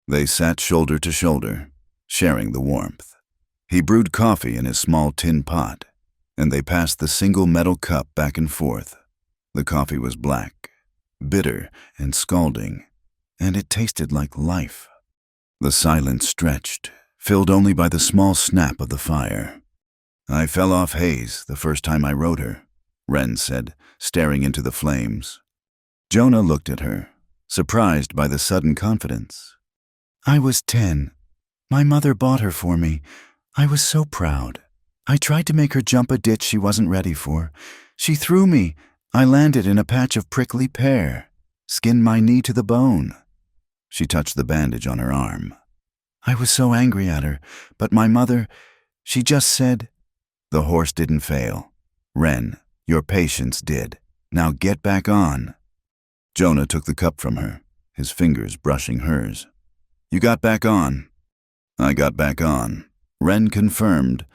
They sat shoulder to shoulder, sharing the warmth. He brewed coffee in his small tin pot, and they passed the single metal cup back and forth. The coffee was black, bitter and scalding, and it tasted like life. The silence stretched, filled only by the small snap of the fire. "I fell off Hayes the first time I rode her," Wren said, staring into the flames. Jonah looked at her, surprised by the sudden confidence. "I was 10. My mother bought her for me. I was so proud. I tried to make her jump a ditch she wasn't ready for. She threw me. I landed in a patch of prickly pear, skinned my knee to the bone." She touched the bandage on her arm. "I was so angry at her, but my mother, she just said—" "The horse didn't fail. Wren, your patience did. Now get back on." Jonah took the cup from her, his fingers brushing hers. "You got back on." "I got back on," Wren confirmed.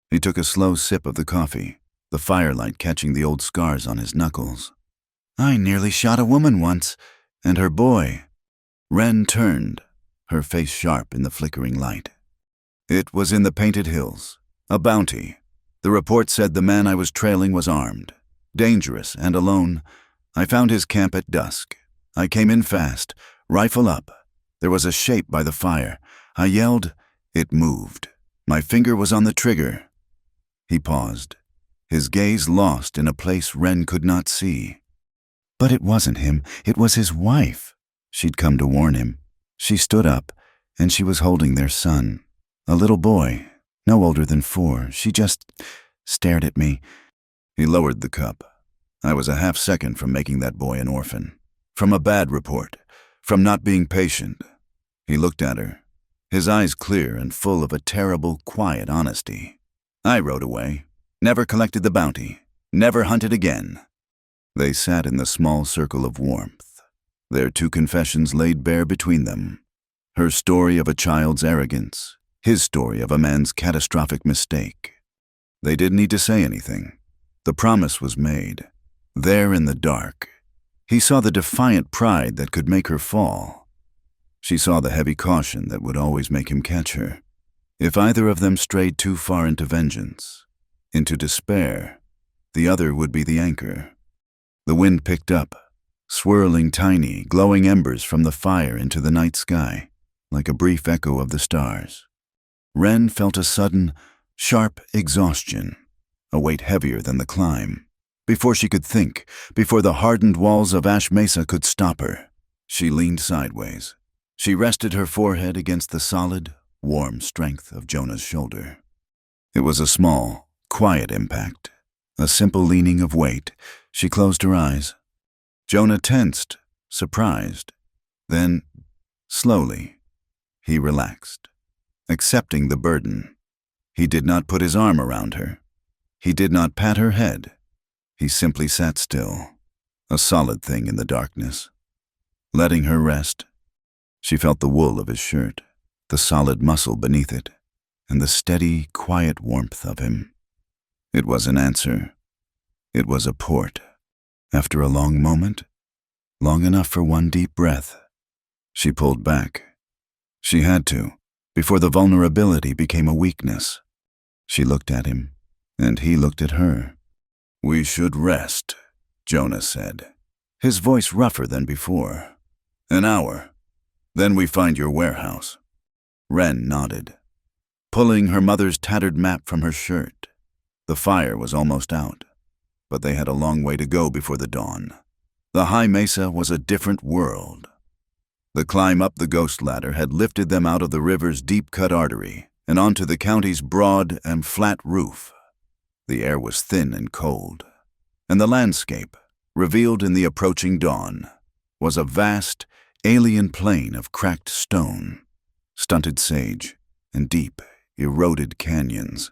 He took a slow sip of the coffee, the firelight catching the old scars on his knuckles. "I nearly shot a woman once, and her boy." Wren turned, her face sharp in the flickering light. "It was in the Painted Hills. A bounty. The report said the man I was trailing was armed, dangerous and alone. I found his camp at dusk. I came in fast, rifle up. There was a shape by the fire. I yelled. It moved. My finger was on the trigger." He paused, his gaze lost in a place Wren could not see. But it wasn't him. It was his wife. She'd come to warn him. She stood up, and she was holding their son, a little boy, no older than 4. She just stared at me. He lowered the cup. I was a half second from making that boy an orphan. From a bad report. From not being patient. He looked at her, his eyes clear and full of a terrible, quiet honesty. I rode away. Never collected the bounty. Never hunted again. They sat in the small circle of warmth, their 2 confessions laid bare between them. Her story of a child's arrogance, his story of a man's catastrophic mistake. They didn't need to say anything. The promise was made. There in the dark, he saw the defiant pride that could make her fall. She saw the heavy caution that would always make him catch her. If either of them strayed too far into vengeance, into despair, the other would be the anchor. The wind picked up, swirling tiny, glowing embers from the fire into the night sky, like a brief echo of the stars. Wren felt a sudden, sharp exhaustion, a weight heavier than the climb. Before she could think, before the hardened walls of Ash Mesa could stop her, She leaned sideways. She rested her forehead against the solid, warm strength of Jonah's shoulder. It was a small, quiet impact, a simple leaning of weight. She closed her eyes. Jonah tensed, surprised. Then, slowly, he relaxed, accepting the burden. He did not put his arm around her. He did not pat her head. He simply sat still, a solid thing in the darkness. Letting her rest, she felt the wool of his shirt, the solid muscle beneath it, and the steady, quiet warmth of him. It was an answer. It was a port. After a long moment, long enough for one deep breath, she pulled back. She had to, before the vulnerability became a weakness. She looked at him, and he looked at her. "We should rest," Jonah said, his voice rougher than before. "An hour. Then we find your warehouse." Wren nodded, pulling her mother's tattered map from her shirt. The fire was almost out, but they had a long way to go before the dawn. The high mesa was a different world. The climb up the ghost ladder had lifted them out of the river's deep-cut artery and onto the county's broad and flat roof. The air was thin and cold, and the landscape, revealed in the approaching dawn, was a vast, alien plain of cracked stone, stunted sage, and deep, eroded canyons.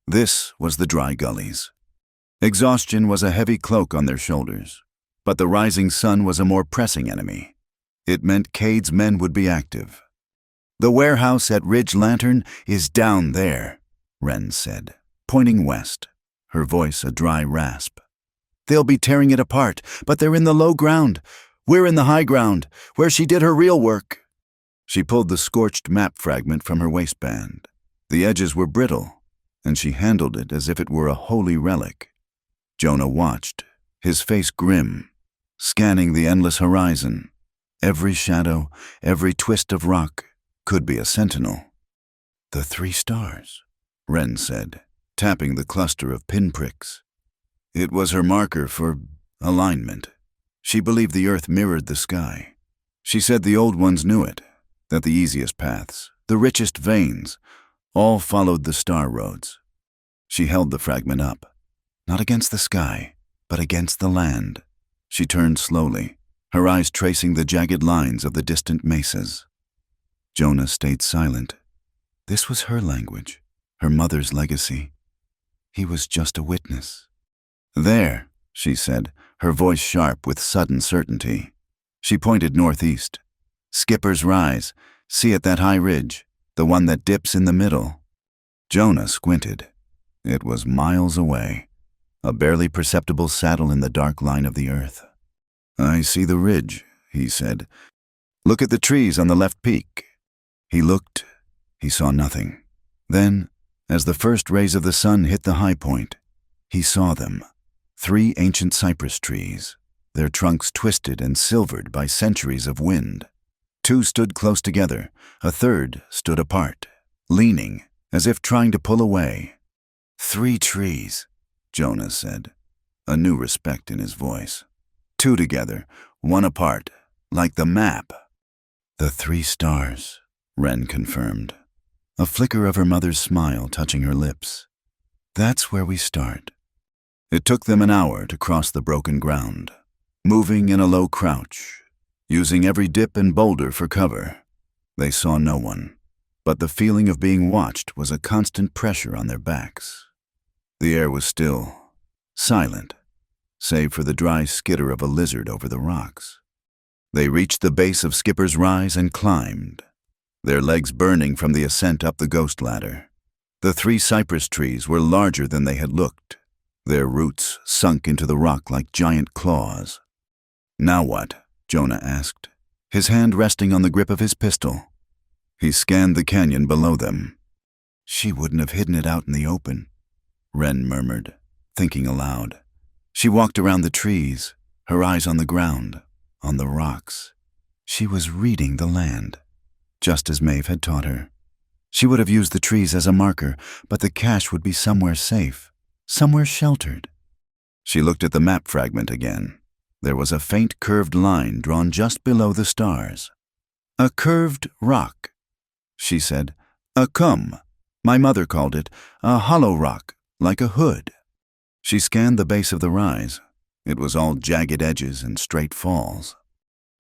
This was the dry gullies. Exhaustion was a heavy cloak on their shoulders, but the rising sun was a more pressing enemy. It meant Cade's men would be active. "The warehouse at Ridge Lantern is down there," Wren said, pointing west, her voice a dry rasp. "They'll be tearing it apart, but they're in the low ground. We're in the high ground, where she did her real work." She pulled the scorched map fragment from her waistband. The edges were brittle, and she handled it as if it were a holy relic. Jonah watched, his face grim, scanning the endless horizon. Every shadow, every twist of rock could be a sentinel. "The 3 stars," Wren said, tapping the cluster of pinpricks. It was her marker for alignment. She believed the earth mirrored the sky. She said the old ones knew it, that the easiest paths, the richest veins, all followed the star roads. She held the fragment up, not against the sky, but against the land. She turned slowly, her eyes tracing the jagged lines of the distant mesas. Jonah stayed silent. This was her language, her mother's legacy. He was just a witness. "There," she said, her voice sharp with sudden certainty. She pointed northeast. "Skipper's Rise. See it, that high ridge, the one that dips in the middle." Jonah squinted. It was miles away, a barely perceptible saddle in the dark line of the earth. "I see the ridge," he said. "Look at the trees on the left peak." He looked. He saw nothing. Then, as the first rays of the sun hit the high point, he saw them. 3 ancient cypress trees, their trunks twisted and silvered by centuries of wind. 2 stood close together, a third stood apart, leaning, as if trying to pull away. 3 trees, Jonah said, a new respect in his voice. 2 together, 1 apart, like the map. "The 3 stars," Wren confirmed, a flicker of her mother's smile touching her lips. "That's where we start." It took them an hour to cross the broken ground, moving in a low crouch, using every dip and boulder for cover. They saw no one, but the feeling of being watched was a constant pressure on their backs. The air was still, silent, save for the dry skitter of a lizard over the rocks. They reached the base of Skipper's Rise and climbed, their legs burning from the ascent up the ghost ladder. The 3 cypress trees were larger than they had looked, their roots sunk into the rock like giant claws. "Now what?" Jonah asked, his hand resting on the grip of his pistol. He scanned the canyon below them. "She wouldn't have hidden it out in the open," Wren murmured, thinking aloud. She walked around the trees, her eyes on the ground, on the rocks. She was reading the land, just as Maeve had taught her. She would have used the trees as a marker, but the cache would be somewhere safe, somewhere sheltered. She looked at the map fragment again. There was a faint curved line drawn just below the stars. "A curved rock," she said. "A cum. My mother called it a hollow rock, like a hood." She scanned the base of the rise. It was all jagged edges and straight falls.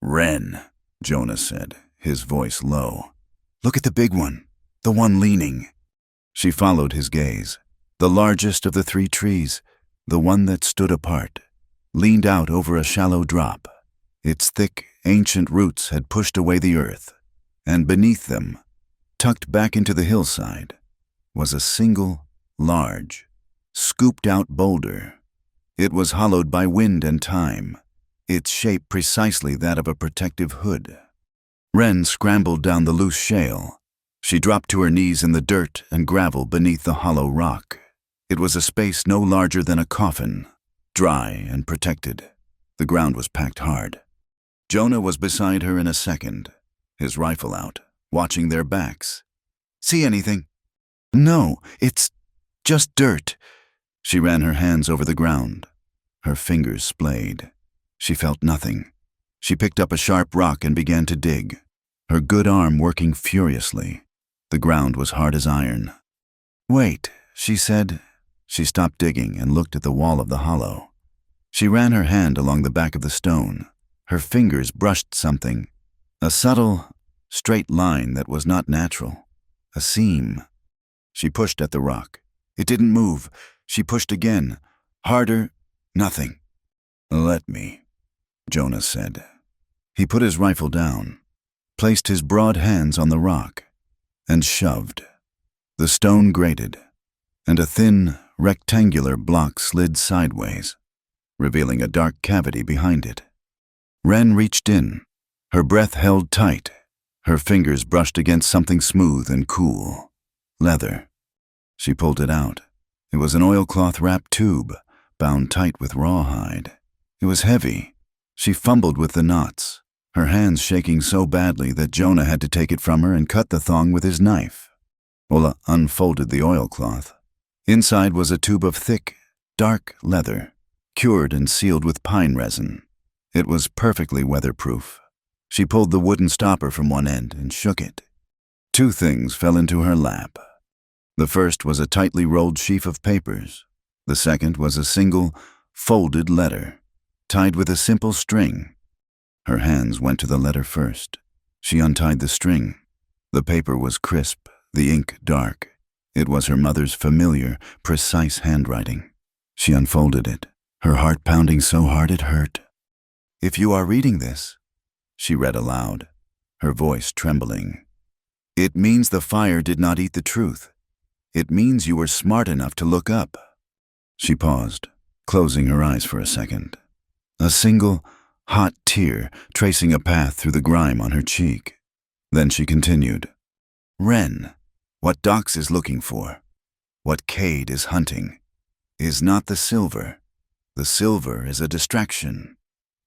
"Wren," Jonas said, his voice low. "Look at the big one, the one leaning." She followed his gaze. The largest of the 3 trees, the one that stood apart, leaned out over a shallow drop. Its thick, ancient roots had pushed away the earth, and beneath them, tucked back into the hillside, was a single, large, scooped-out boulder. It was hollowed by wind and time, its shape precisely that of a protective hood. Wren scrambled down the loose shale. She dropped to her knees in the dirt and gravel beneath the hollow rock. It was a space no larger than a coffin, dry and protected. The ground was packed hard. Jonah was beside her in a second, his rifle out, watching their backs. "See anything?" "No, it's just dirt." She ran her hands over the ground. Her fingers splayed. She felt nothing. She picked up a sharp rock and began to dig, her good arm working furiously. The ground was hard as iron. "Wait," she said. She stopped digging and looked at the wall of the hollow. She ran her hand along the back of the stone. Her fingers brushed something, a subtle, straight line that was not natural, a seam. She pushed at the rock. It didn't move. She pushed again, harder, nothing. "Let me," Jonas said. He put his rifle down, placed his broad hands on the rock, and shoved. The stone grated, and a thin, rectangular block slid sideways, revealing a dark cavity behind it. Wren reached in, her breath held tight. Her fingers brushed against something smooth and cool. Leather. She pulled it out. It was an oilcloth-wrapped tube, bound tight with rawhide. It was heavy. She fumbled with the knots, her hands shaking so badly that Jonah had to take it from her and cut the thong with his knife. Ola unfolded the oilcloth. Inside was a tube of thick, dark leather, cured and sealed with pine resin. It was perfectly weatherproof. She pulled the wooden stopper from one end and shook it. 2 things fell into her lap. The first was a tightly rolled sheaf of papers. The second was a single, folded letter, tied with a simple string. Her hands went to the letter first. She untied the string. The paper was crisp, the ink dark. It was her mother's familiar, precise handwriting. She unfolded it, her heart pounding so hard it hurt. "If you are reading this," she read aloud, her voice trembling, "it means the fire did not eat the truth. It means you were smart enough to look up." She paused, closing her eyes for a second. A single, hot tear tracing a path through the grime on her cheek. Then she continued, "Wren, what Dox is looking for, what Cade is hunting, is not the silver. The silver is a distraction,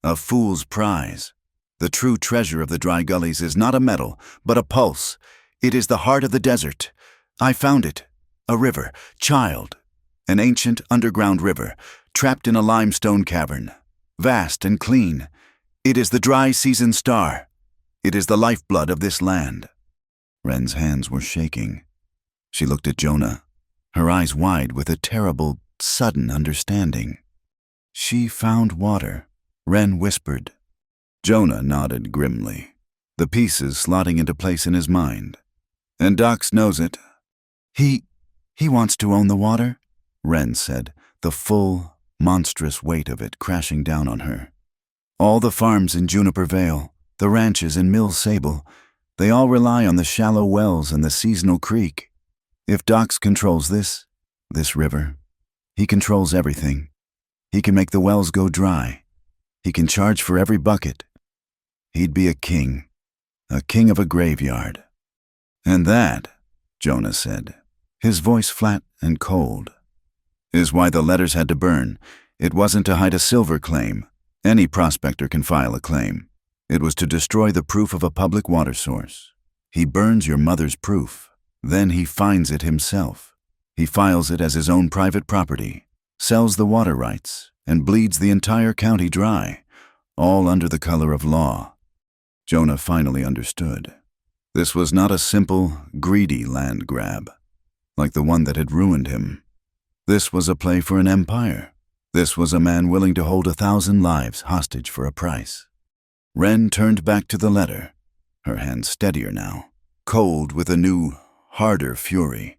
a fool's prize. The true treasure of the dry gullies is not a metal, but a pulse. It is the heart of the desert. I found it. A river, child. An ancient underground river, trapped in a limestone cavern. Vast and clean. It is the dry season star. It is the lifeblood of this land." Wren's hands were shaking. She looked at Jonah, her eyes wide with a terrible, sudden understanding. "She found water," Wren whispered. Jonah nodded grimly, the pieces slotting into place in his mind. "And Dox knows it." He wants to own the water," Wren said, the full, monstrous weight of it crashing down on her. "All the farms in Juniper Vale, the ranches in Mill Sable, they all rely on the shallow wells and the seasonal creek. If Dox controls this river, he controls everything. He can make the wells go dry. He can charge for every bucket. He'd be a king of a graveyard." "And that," Jonah said, his voice flat and cold, "is why the letters had to burn. It wasn't to hide a silver claim. Any prospector can file a claim. It was to destroy the proof of a public water source. He burns your mother's proof. Then he finds it himself. He files it as his own private property, sells the water rights, and bleeds the entire county dry, all under the color of law. Jonah finally understood. This was not a simple, greedy land grab, like the one that had ruined him. This was a play for an empire. This was a man willing to hold 1,000 lives hostage for a price. Wren turned back to the letter, her hand steadier now, cold with a new, harder fury.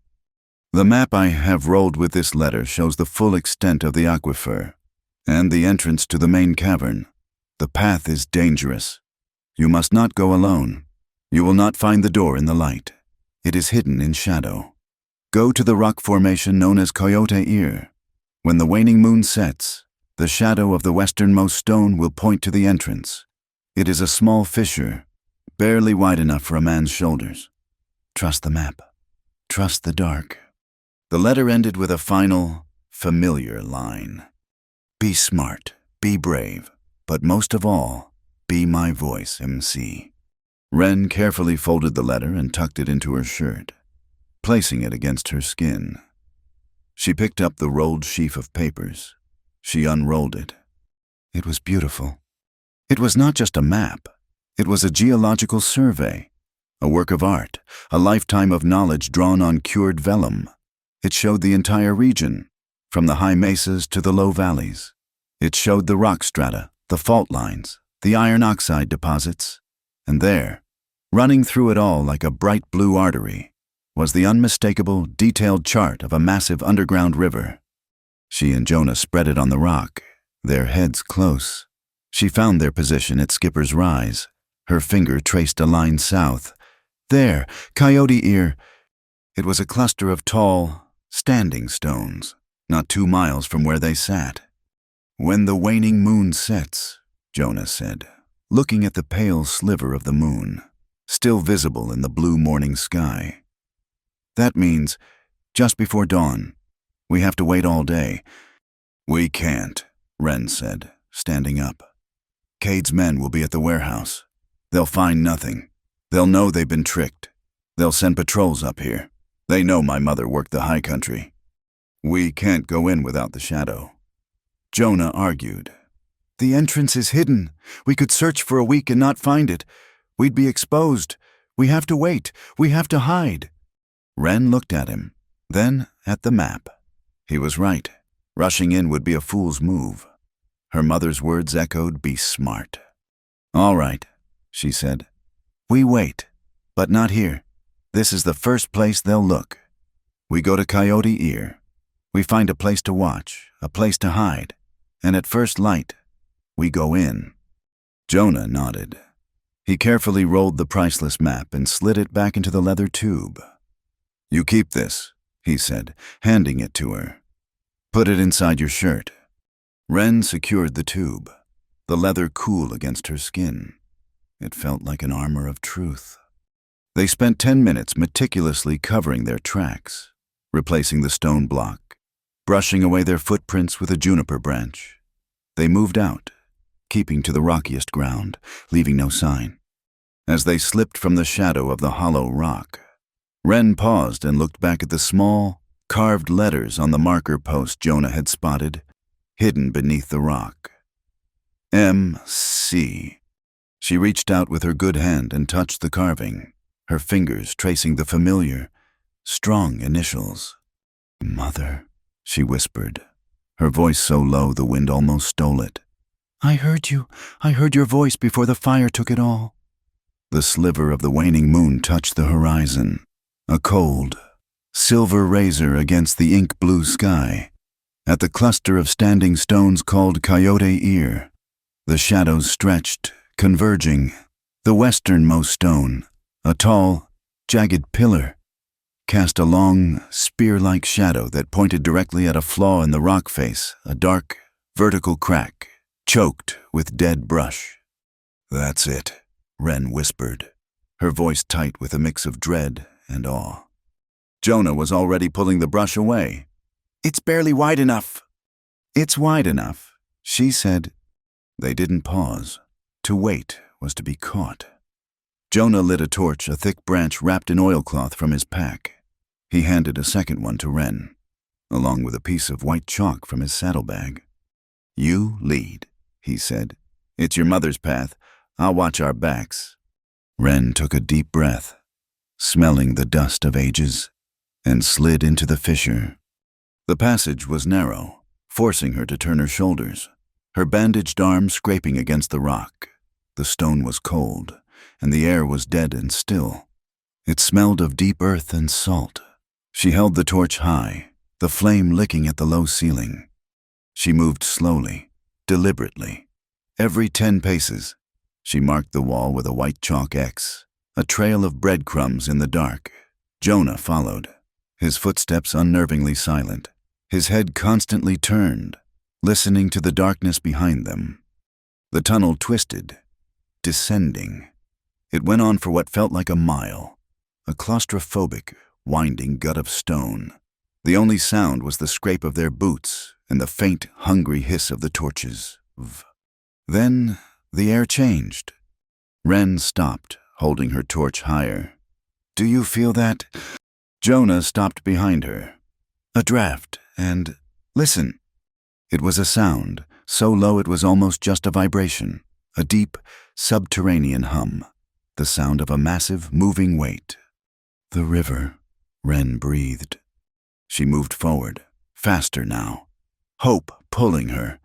The map I have rolled with this letter shows the full extent of the aquifer and the entrance to the main cavern. The path is dangerous. You must not go alone. You will not find the door in the light. It is hidden in shadow. Go to the rock formation known as Coyote Ear. When the waning moon sets, the shadow of the westernmost stone will point to the entrance. It is a small fissure, barely wide enough for a man's shoulders. Trust the map. Trust the dark. The letter ended with a final, familiar line. Be smart, be brave, but most of all, be my voice, MC. Wren carefully folded the letter and tucked it into her shirt, placing it against her skin. She picked up the rolled sheaf of papers. She unrolled it. It was beautiful. It was not just a map. It was a geological survey, a work of art, a lifetime of knowledge drawn on cured vellum. It showed the entire region, from the high mesas to the low valleys. It showed the rock strata, the fault lines, the iron oxide deposits, and there, running through it all like a bright blue artery, was the unmistakable, detailed chart of a massive underground river. She and Jonah spread it on the rock, their heads close. She found their position at Skipper's Rise. Her finger traced a line south. There, Coyote Ear. It was a cluster of tall, standing stones, not 2 miles from where they sat. When the waning moon sets, Jonah said, looking at the pale sliver of the moon, still visible in the blue morning sky. That means, just before dawn, we have to wait all day. We can't, Wren said, standing up. Cade's men will be at the warehouse. They'll find nothing. They'll know they've been tricked. They'll send patrols up here. They know my mother worked the high country. We can't go in without the shadow. Jonah argued. The entrance is hidden. We could search for a week and not find it. We'd be exposed. We have to wait. We have to hide. Wren looked at him, then at the map. He was right. Rushing in would be a fool's move. Her mother's words echoed, be smart. All right, she said. We wait, but not here. This is the first place they'll look. We go to Coyote Ear. We find a place to watch, a place to hide, and at first light, we go in. Jonah nodded. He carefully rolled the priceless map and slid it back into the leather tube. You keep this, he said, handing it to her. Put it inside your shirt. Wren secured the tube, the leather cool against her skin. It felt like an armor of truth. They spent 10 minutes meticulously covering their tracks, replacing the stone block, brushing away their footprints with a juniper branch. They moved out, keeping to the rockiest ground, leaving no sign. As they slipped from the shadow of the hollow rock, Wren paused and looked back at the small, carved letters on the marker post Jonah had spotted, hidden beneath the rock. M.C. She reached out with her good hand and touched the carving, her fingers tracing the familiar, strong initials. Mother, she whispered, her voice so low the wind almost stole it. I heard you. I heard your voice before the fire took it all. The sliver of the waning moon touched the horizon, a cold, silver razor against the ink-blue sky. At the cluster of standing stones called Coyote Ear, the shadows stretched, converging. The westernmost stone, a tall, jagged pillar, cast a long, spear-like shadow that pointed directly at a flaw in the rock face, a dark, vertical crack, choked with dead brush. That's it, Wren whispered, her voice tight with a mix of dread and awe. Jonah was already pulling the brush away. It's barely wide enough. It's wide enough, she said. They didn't pause. To wait was to be caught. Jonah lit a torch, a thick branch wrapped in oilcloth from his pack. He handed a second one to Wren, along with a piece of white chalk from his saddlebag. You lead, he said. It's your mother's path. I'll watch our backs." Wren took a deep breath, smelling the dust of ages, and slid into the fissure. The passage was narrow, forcing her to turn her shoulders, her bandaged arm scraping against the rock. The stone was cold, and the air was dead and still. It smelled of deep earth and salt. She held the torch high, the flame licking at the low ceiling. She moved slowly, deliberately. Every 10 paces, she marked the wall with a white chalk X, a trail of breadcrumbs in the dark. Jonah followed, his footsteps unnervingly silent, his head constantly turned, listening to the darkness behind them. The tunnel twisted, descending. It went on for what felt like a mile, a claustrophobic, winding gut of stone. The only sound was the scrape of their boots and the faint, hungry hiss of the torches. Then the air changed. Wren stopped, holding her torch higher. "Do you feel that?" Jonah stopped behind her. "A draft, and listen." It was a sound, so low it was almost just a vibration, a deep, subterranean hum, the sound of a massive, moving weight. "The river," Wren breathed. She moved forward, faster now, hope pulling her.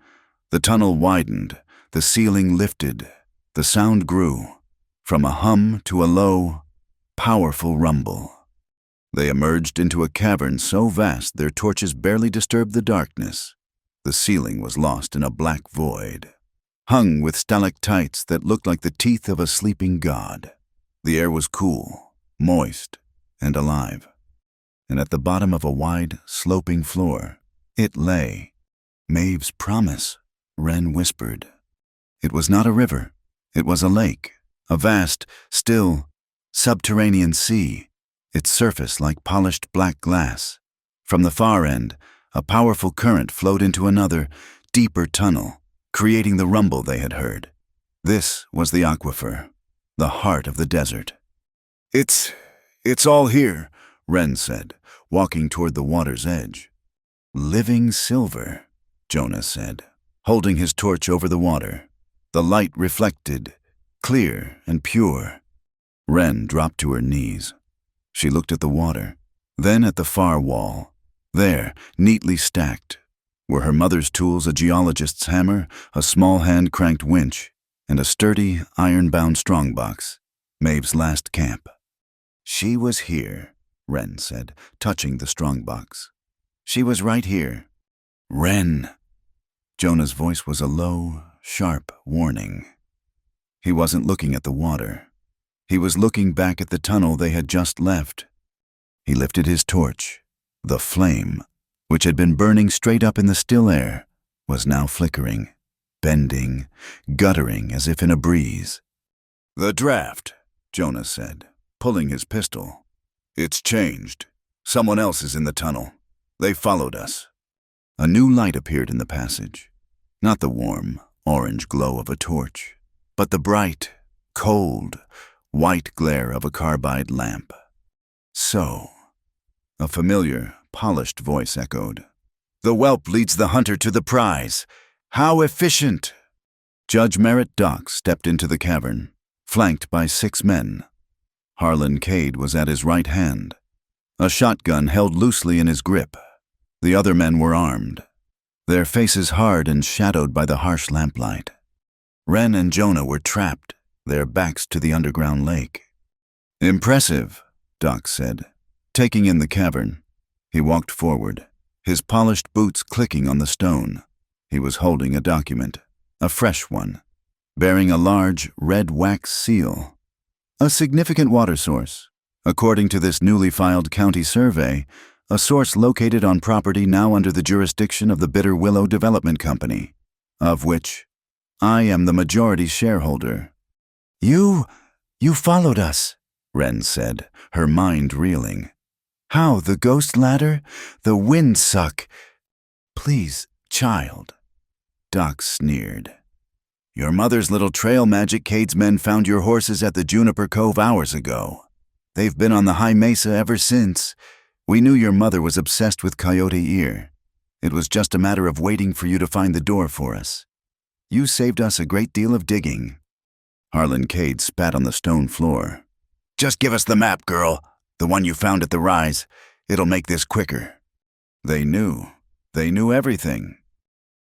The tunnel widened, the ceiling lifted, the sound grew, from a hum to a low, powerful rumble. They emerged into a cavern so vast their torches barely disturbed the darkness. The ceiling was lost in a black void, hung with stalactites that looked like the teeth of a sleeping god. The air was cool, moist, and alive. And at the bottom of a wide, sloping floor, it lay. "Maeve's promise," Wren whispered. It was not a river. It was a lake, a vast, still, subterranean sea, its surface like polished black glass. From the far end, a powerful current flowed into another, deeper tunnel, creating the rumble they had heard. This was the aquifer, the heart of the desert. It's all here," Wren said, walking toward the water's edge. "Living silver," Jonah said, holding his torch over the water. The light reflected, clear and pure. Wren dropped to her knees. She looked at the water, then at the far wall. There, neatly stacked, were her mother's tools, a geologist's hammer, a small hand-cranked winch, and a sturdy, iron-bound strongbox, Maeve's last camp. "She was here," Wren said, touching the strongbox. "She was right here." "Wren!" Jonah's voice was a low, sharp warning. He wasn't looking at the water. He was looking back at the tunnel they had just left. He lifted his torch. The flame, which had been burning straight up in the still air, was now flickering, bending, guttering as if in a breeze. "The draft," Jonah said, pulling his pistol. "It's changed. Someone else is in the tunnel. They followed us." A new light appeared in the passage. Not the warm, orange glow of a torch, but the bright, cold, white glare of a carbide lamp. "So," a familiar, polished voice echoed. "The whelp leads the hunter to the prize. How efficient!" Judge Merritt Dock stepped into the cavern, flanked by 6 men. Harlan Cade was at his right hand, a shotgun held loosely in his grip. The other men were armed, their faces hard and shadowed by the harsh lamplight. Wren and Jonah were trapped, their backs to the underground lake. "Impressive," Doc said, taking in the cavern. He walked forward, his polished boots clicking on the stone. He was holding a document, a fresh one, bearing a large red wax seal. A significant water source, according to this newly filed county survey, a source located on property now under the jurisdiction of the Bitter Willow Development Company, of which I am the majority shareholder. You followed us," Wren said, her mind reeling. "How, the ghost ladder? The wind suck." "Please, child," Doc sneered. "Your mother's little trail magic Cade's men found your horses at the Juniper Cove hours ago. They've been on the high mesa ever since. We knew your mother was obsessed with Coyote Ear. It was just a matter of waiting for you to find the door for us. You saved us a great deal of digging. Harlan Cade spat on the stone floor. Just give us the map, girl. The one you found at the rise. It'll make this quicker. They knew. They knew everything.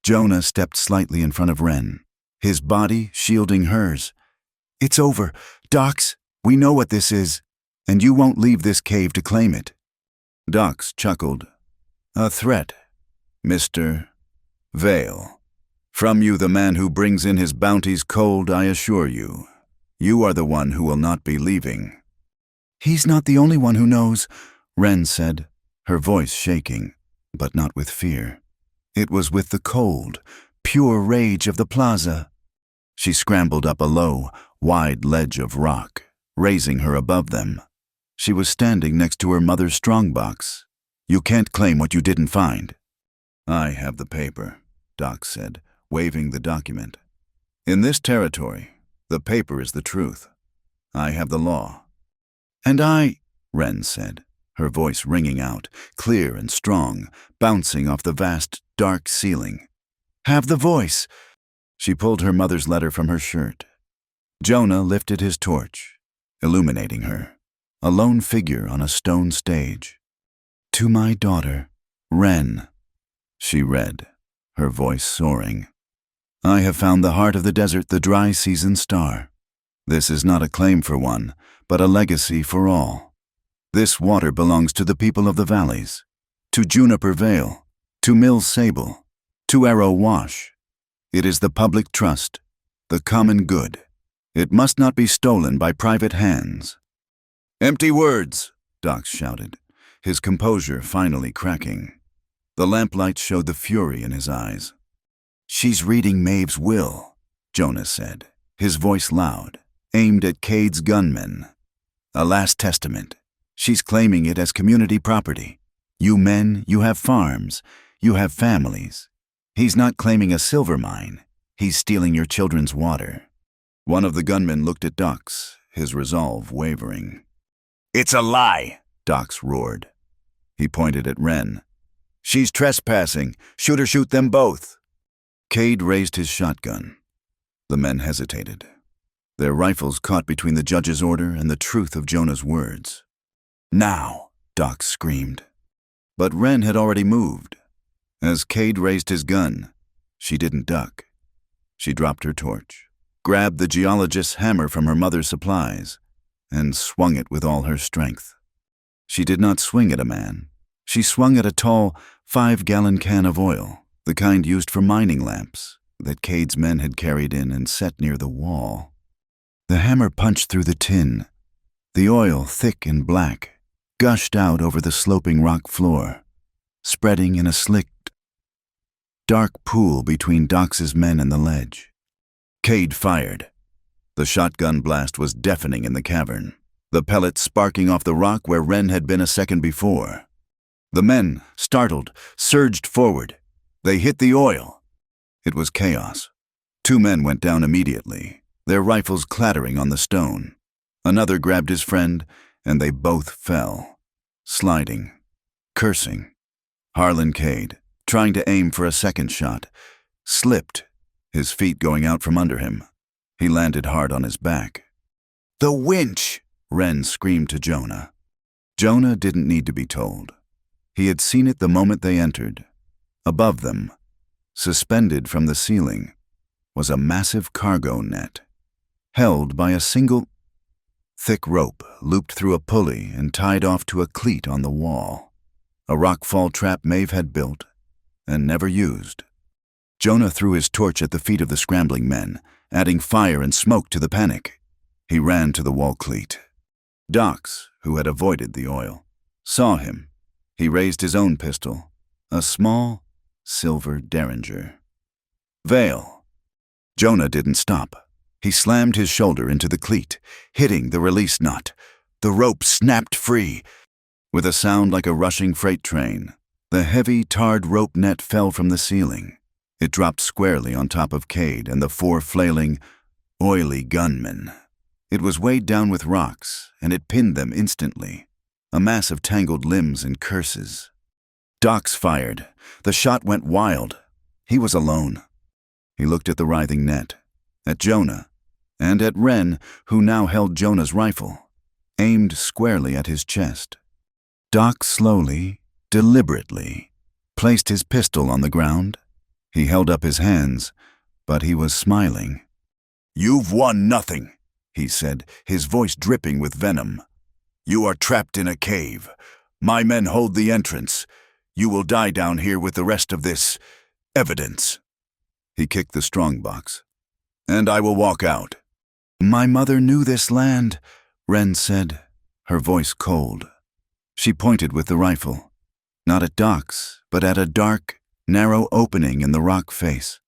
Jonah stepped slightly in front of Wren, his body shielding hers. It's over. Docs, we know what this is, and you won't leave this cave to claim it. Docs chuckled. A threat, Mr. Vale. From you, the man who brings in his bounties cold, I assure you. You are the one who will not be leaving. He's not the only one who knows, Wren said, her voice shaking, but not with fear. It was with the cold, pure rage of the plaza. She scrambled up a low, wide ledge of rock, raising her above them. She was standing next to her mother's strongbox. You can't claim what you didn't find. I have the paper, Doc said, waving the document. In this territory, the paper is the truth. I have the law. And I, Wren said, her voice ringing out, clear and strong, bouncing off the vast, dark ceiling. Have the voice. She pulled her mother's letter from her shirt. Jonah lifted his torch, illuminating her, a lone figure on a stone stage. To my daughter, Wren, she read, her voice soaring. I have found the heart of the desert, the dry season star. This is not a claim for one, but a legacy for all. This water belongs to the people of the valleys, to Juniper Vale, to Mill Sable, to Arrow Wash. It is the public trust, the common good. It must not be stolen by private hands. Empty words, Doc shouted, his composure finally cracking. The lamplight showed the fury in his eyes. She's reading Maeve's will, Jonah said, his voice loud, aimed at Cade's gunmen. A last testament. She's claiming it as community property. You men, you have farms, you have families. He's not claiming a silver mine. He's stealing your children's water. One of the gunmen looked at Docs, his resolve wavering. It's a lie, Docs roared. He pointed at Wren. She's trespassing. Shoot or shoot them both. Cade raised his shotgun. The men hesitated, their rifles caught between the judge's order and the truth of Jonah's words. Now, Doc screamed. But Wren had already moved. As Cade raised his gun, she didn't duck. She dropped her torch, grabbed the geologist's hammer from her mother's supplies, and swung it with all her strength. She did not swing at a man. She swung at a tall, 5-gallon can of oil, the kind used for mining lamps, that Cade's men had carried in and set near the wall. The hammer punched through the tin. The oil, thick and black, gushed out over the sloping rock floor, spreading in a slick, dark pool between Doc's men and the ledge. Cade fired. The shotgun blast was deafening in the cavern, the pellets sparking off the rock where Wren had been a second before. The men, startled, surged forward. They hit the oil. It was chaos. 2 men went down immediately, their rifles clattering on the stone. Another grabbed his friend, and they both fell, sliding, cursing. Harlan Cade, trying to aim for a second shot, slipped, his feet going out from under him. He landed hard on his back. The winch! Wren screamed to Jonah. Jonah didn't need to be told. He had seen it the moment they entered. Above them, suspended from the ceiling, was a massive cargo net, held by a single, thick rope looped through a pulley and tied off to a cleat on the wall. A rockfall trap Maeve had built and never used. Jonah threw his torch at the feet of the scrambling men, adding fire and smoke to the panic. He ran to the wall cleat. Docs, who had avoided the oil, saw him. He raised his own pistol, a small, silver derringer. Vale. Jonah didn't stop. He slammed his shoulder into the cleat, hitting the release nut. The rope snapped free. With a sound like a rushing freight train, the heavy, tarred rope net fell from the ceiling. It dropped squarely on top of Cade and the 4 flailing, oily gunmen. It was weighed down with rocks, and it pinned them instantly, a mass of tangled limbs and curses. Docs fired. The shot went wild. He was alone. He looked at the writhing net, at Jonah, and at Wren, who now held Jonah's rifle, aimed squarely at his chest. Doc slowly, deliberately, placed his pistol on the ground. He held up his hands, but he was smiling. "You've won nothing," he said, his voice dripping with venom. "You are trapped in a cave. My men hold the entrance. You will die down here with the rest of this evidence." He kicked the strongbox. "And I will walk out." "My mother knew this land," Wren said, her voice cold. She pointed with the rifle, not at Doc's, but at a dark, narrow opening in the rock face,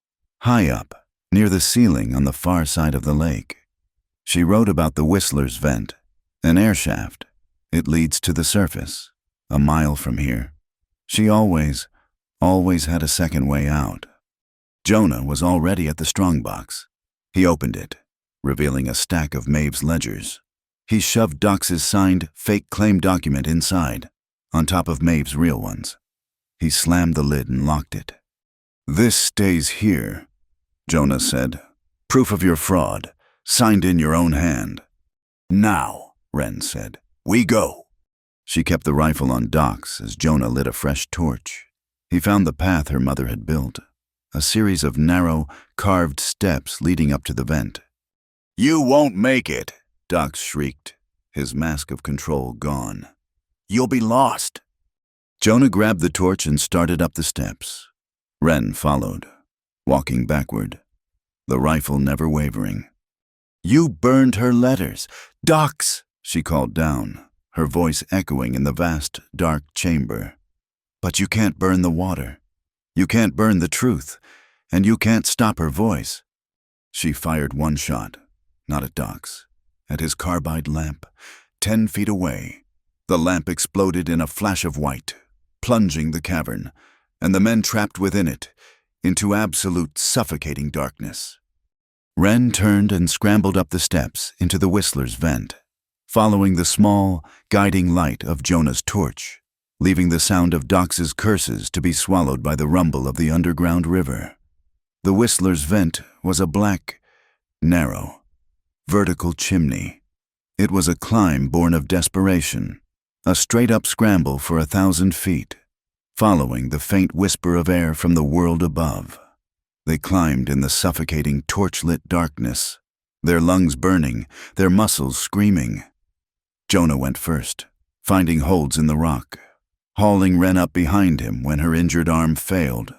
high up, near the ceiling on the far side of the lake. She wrote about the Whistler's Vent, an air shaft. It leads to the surface, a mile from here. She always had a second way out. Jonah was already at the strongbox. He opened it, revealing a stack of Maeve's ledgers. He shoved Doc's signed, fake claim document inside, on top of Maeve's real ones. He slammed the lid and locked it. "This stays here," Jonah said. "Proof of your fraud, signed in your own hand." "Now," Wren said, "we go." She kept the rifle on Doc's as Jonah lit a fresh torch. He found the path her mother had built, a series of narrow, carved steps leading up to the vent. "You won't make it," Doc shrieked, his mask of control gone. "You'll be lost." Jonah grabbed the torch and started up the steps. Wren followed, walking backward, the rifle never wavering. "You burned her letters. Doc's," she called down, her voice echoing in the vast, dark chamber. "But you can't burn the water. You can't burn the truth, and you can't stop her voice." She fired one shot, not at Doc's, at his carbide lamp, 10 feet away. The lamp exploded in a flash of white, plunging the cavern, and the men trapped within it, into absolute suffocating darkness. Wren turned and scrambled up the steps into the Whistler's Vent, following the small, guiding light of Jonah's torch, leaving the sound of Doc's curses to be swallowed by the rumble of the underground river. The Whistler's Vent was a black, narrow, vertical chimney. It was a climb born of desperation, a straight-up scramble for 1,000 feet, following the faint whisper of air from the world above. They climbed in the suffocating torch-lit darkness, their lungs burning, their muscles screaming. Jonah went first, finding holds in the rock, hauling Wren up behind him when her injured arm failed.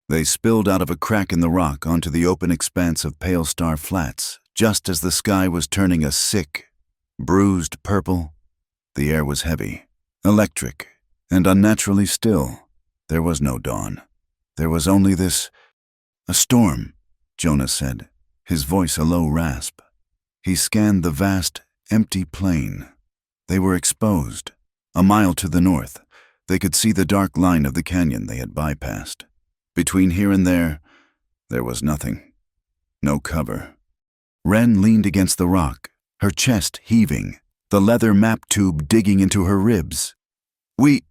They spilled out of a crack in the rock onto the open expanse of Pale Star Flats, just as the sky was turning a sick, bruised purple. The air was heavy, electric, and unnaturally still. There was no dawn. There was only this. "A storm," Jonah said, his voice a low rasp. He scanned the vast, empty plain. They were exposed. A mile to the north, they could see the dark line of the canyon they had bypassed. Between here and there was nothing. No cover. Wren leaned against the rock, her chest heaving, the leather map tube digging into her ribs. We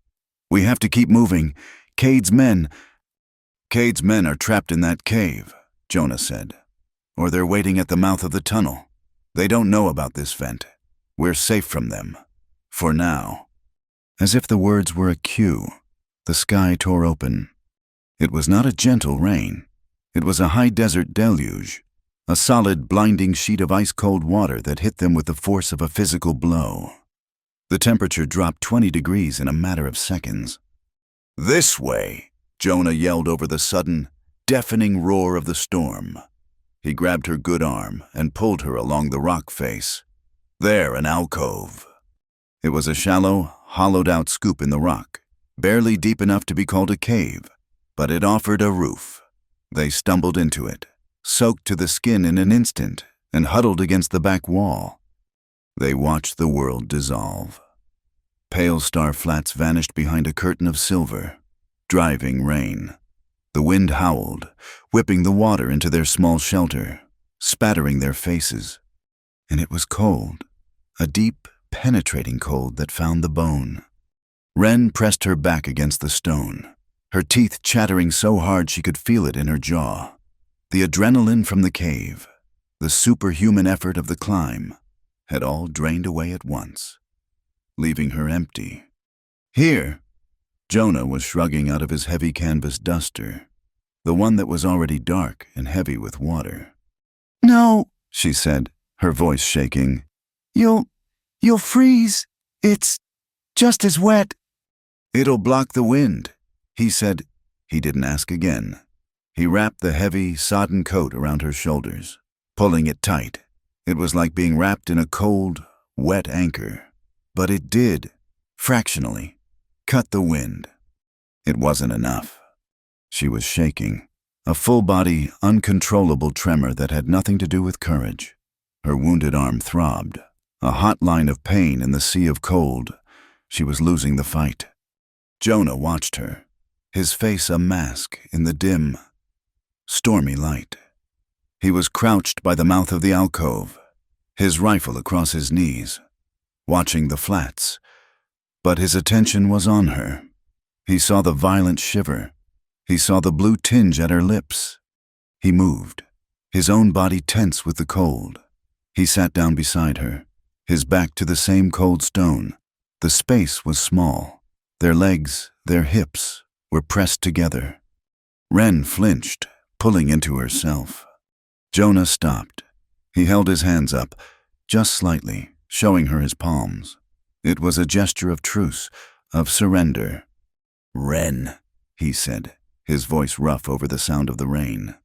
have to keep moving. Cade's men are trapped in that cave," Jonah said. "Or they're waiting at the mouth of the tunnel. They don't know about this vent. We're safe from them. For now." As if the words were a cue, the sky tore open. It was not a gentle rain. It was a high desert deluge, a solid, blinding sheet of ice-cold water that hit them with the force of a physical blow. The temperature dropped 20 degrees in a matter of seconds. "This way," Jonah yelled over the sudden, deafening roar of the storm. He grabbed her good arm and pulled her along the rock face. There, an alcove. It was a shallow, hollowed-out scoop in the rock, barely deep enough to be called a cave, but it offered a roof. They stumbled into it, soaked to the skin in an instant, and huddled against the back wall. They watched the world dissolve. Pale Star Flats vanished behind a curtain of silver, driving rain. The wind howled, whipping the water into their small shelter, spattering their faces. And it was cold, a deep, penetrating cold that found the bone. Wren pressed her back against the stone, her teeth chattering so hard she could feel it in her jaw. The adrenaline from the cave, the superhuman effort of the climb, had all drained away at once, leaving her empty. Here, Jonah was shrugging out of his heavy canvas duster, the one that was already dark and heavy with water. "No," she said, her voice shaking. You'll freeze. It's just as wet." "It'll block the wind," he said. He didn't ask again. He wrapped the heavy, sodden coat around her shoulders, pulling it tight. It was like being wrapped in a cold, wet anchor. But it did, fractionally, cut the wind. It wasn't enough. She was shaking, a full-body, uncontrollable tremor that had nothing to do with courage. Her wounded arm throbbed, a hot line of pain in the sea of cold. She was losing the fight. Jonah watched her, his face a mask in the dim, stormy light. He was crouched by the mouth of the alcove, his rifle across his knees, watching the flats. But his attention was on her. He saw the violent shiver. He saw the blue tinge at her lips. He moved, his own body tense with the cold. He sat down beside her, his back to the same cold stone. The space was small. Their legs, their hips, were pressed together. Wren flinched, pulling into herself. Jonah stopped. He held his hands up, just slightly, showing her his palms. It was a gesture of truce, of surrender. "Wren," he said, his voice rough over the sound of the rain.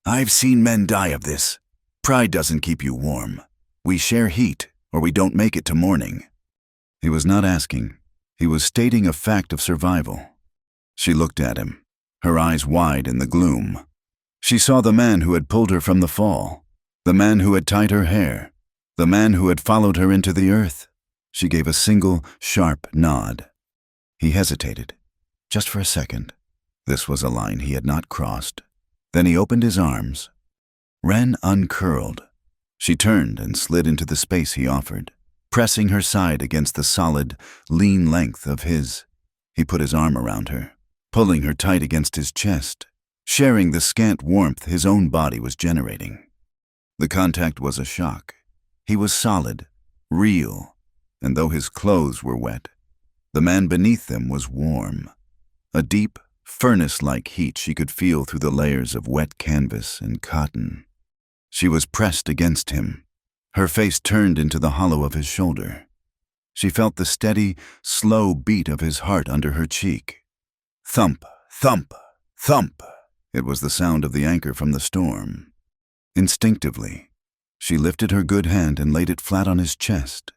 "I've seen men die of this. Pride doesn't keep you warm. We share heat, or we don't make it to morning." He was not asking. He was stating a fact of survival. She looked at him, her eyes wide in the gloom. She saw the man who had pulled her from the fall, the man who had tied her hair, the man who had followed her into the earth. She gave a single, sharp nod. He hesitated, just for a second. This was a line he had not crossed. Then he opened his arms. Wren uncurled. She turned and slid into the space he offered, pressing her side against the solid, lean length of his. He put his arm around her, pulling her tight against his chest, sharing the scant warmth his own body was generating. The contact was a shock. He was solid, real, and though his clothes were wet, the man beneath them was warm. A deep, furnace-like heat she could feel through the layers of wet canvas and cotton. She was pressed against him, her face turned into the hollow of his shoulder. She felt the steady, slow beat of his heart under her cheek. Thump, thump, thump. It was the sound of the anchor from the storm. Instinctively, she lifted her good hand and laid it flat on his chest,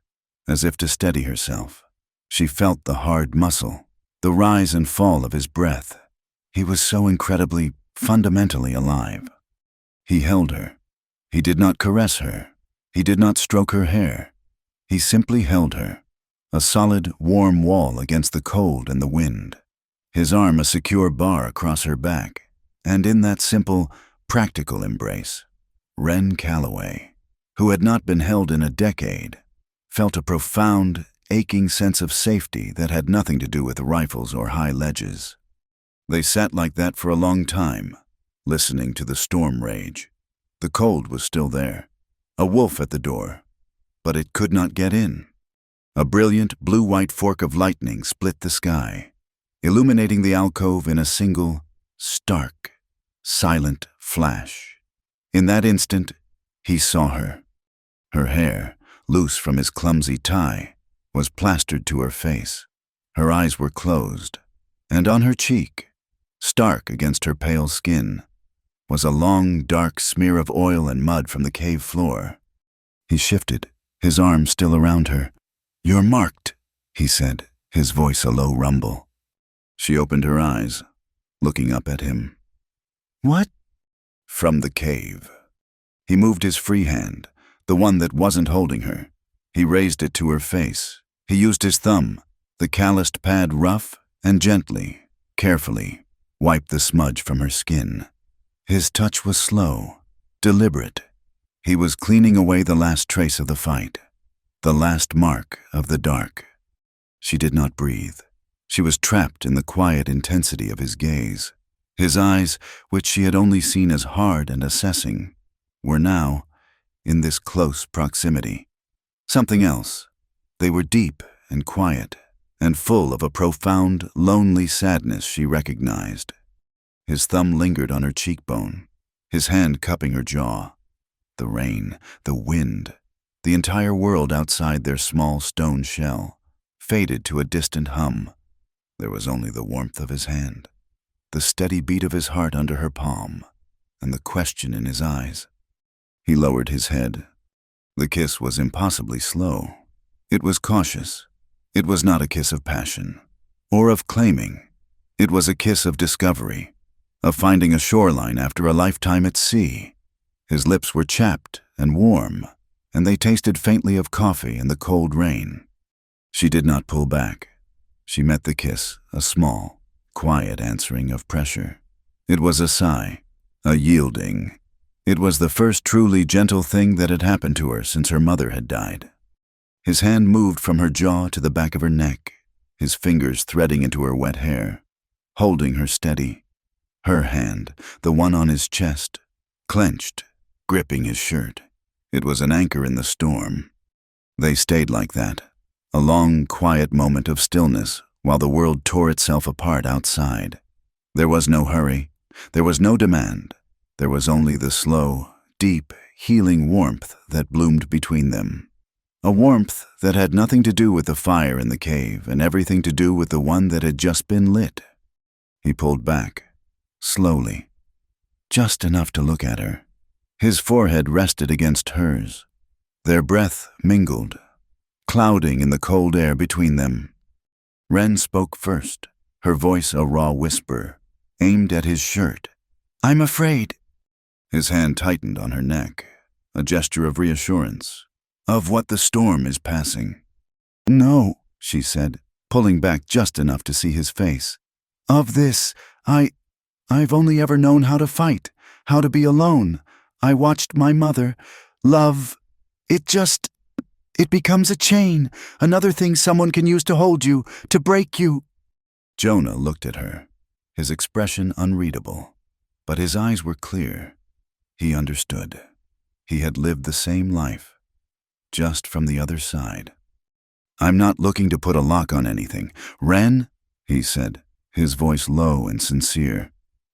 as if to steady herself. She felt the hard muscle, the rise and fall of his breath. He was so incredibly, fundamentally alive. He held her. He did not caress her. He did not stroke her hair. He simply held her, a solid, warm wall against the cold and the wind. His arm a secure bar across her back. And in that simple, practical embrace, Wren Calloway, who had not been held in a decade, felt a profound, aching sense of safety that had nothing to do with rifles or high ledges. They sat like that for a long time, listening to the storm rage. The cold was still there, a wolf at the door, but it could not get in. A brilliant blue-white fork of lightning split the sky, illuminating the alcove in a single, stark, silent flash. In that instant, he saw her. Her hair, loose from his clumsy tie, was plastered to her face. Her eyes were closed, and on her cheek, stark against her pale skin, was a long, dark smear of oil and mud from the cave floor. He shifted, his arm still around her. "You're marked," he said, his voice a low rumble. She opened her eyes, looking up at him. "What?" From the cave. He moved his free hand, the one that wasn't holding her. He raised it to her face. He used his thumb, the calloused pad rough and gently, carefully, wiped the smudge from her skin. His touch was slow, deliberate. He was cleaning away the last trace of the fight, the last mark of the dark. She did not breathe. She was trapped in the quiet intensity of his gaze. His eyes, which she had only seen as hard and assessing, were now in this close proximity. Something else. They were deep and quiet, and full of a profound, lonely sadness she recognized. His thumb lingered on her cheekbone, his hand cupping her jaw. The rain, the wind, the entire world outside their small stone shell, faded to a distant hum. There was only the warmth of his hand, the steady beat of his heart under her palm, and the question in his eyes. He lowered his head. The kiss was impossibly slow. It was cautious. It was not a kiss of passion, or of claiming. It was a kiss of discovery, of finding a shoreline after a lifetime at sea. His lips were chapped and warm, and they tasted faintly of coffee and the cold rain. She did not pull back. She met the kiss, a small, quiet answering of pressure. It was a sigh, a yielding. It was the first truly gentle thing that had happened to her since her mother had died. His hand moved from her jaw to the back of her neck, his fingers threading into her wet hair, holding her steady. Her hand, the one on his chest, clenched, gripping his shirt. It was an anchor in the storm. They stayed like that, a long, quiet moment of stillness while the world tore itself apart outside. There was no hurry. There was no demand. There was only the slow, deep, healing warmth that bloomed between them. A warmth that had nothing to do with the fire in the cave and everything to do with the one that had just been lit. He pulled back, slowly, just enough to look at her. His forehead rested against hers. Their breath mingled, clouding in the cold air between them. Wren spoke first, her voice a raw whisper, aimed at his shirt. "I'm afraid." His hand tightened on her neck, a gesture of reassurance, of what the storm is passing. "No," she said, pulling back just enough to see his face. "Of this, I've only ever known how to fight, how to be alone. I watched my mother. Love, it becomes a chain, another thing someone can use to hold you, to break you." Jonah looked at her, his expression unreadable, but his eyes were clear. He understood. He had lived the same life, just from the other side. "I'm not looking to put a lock on anything. Wren," he said, his voice low and sincere.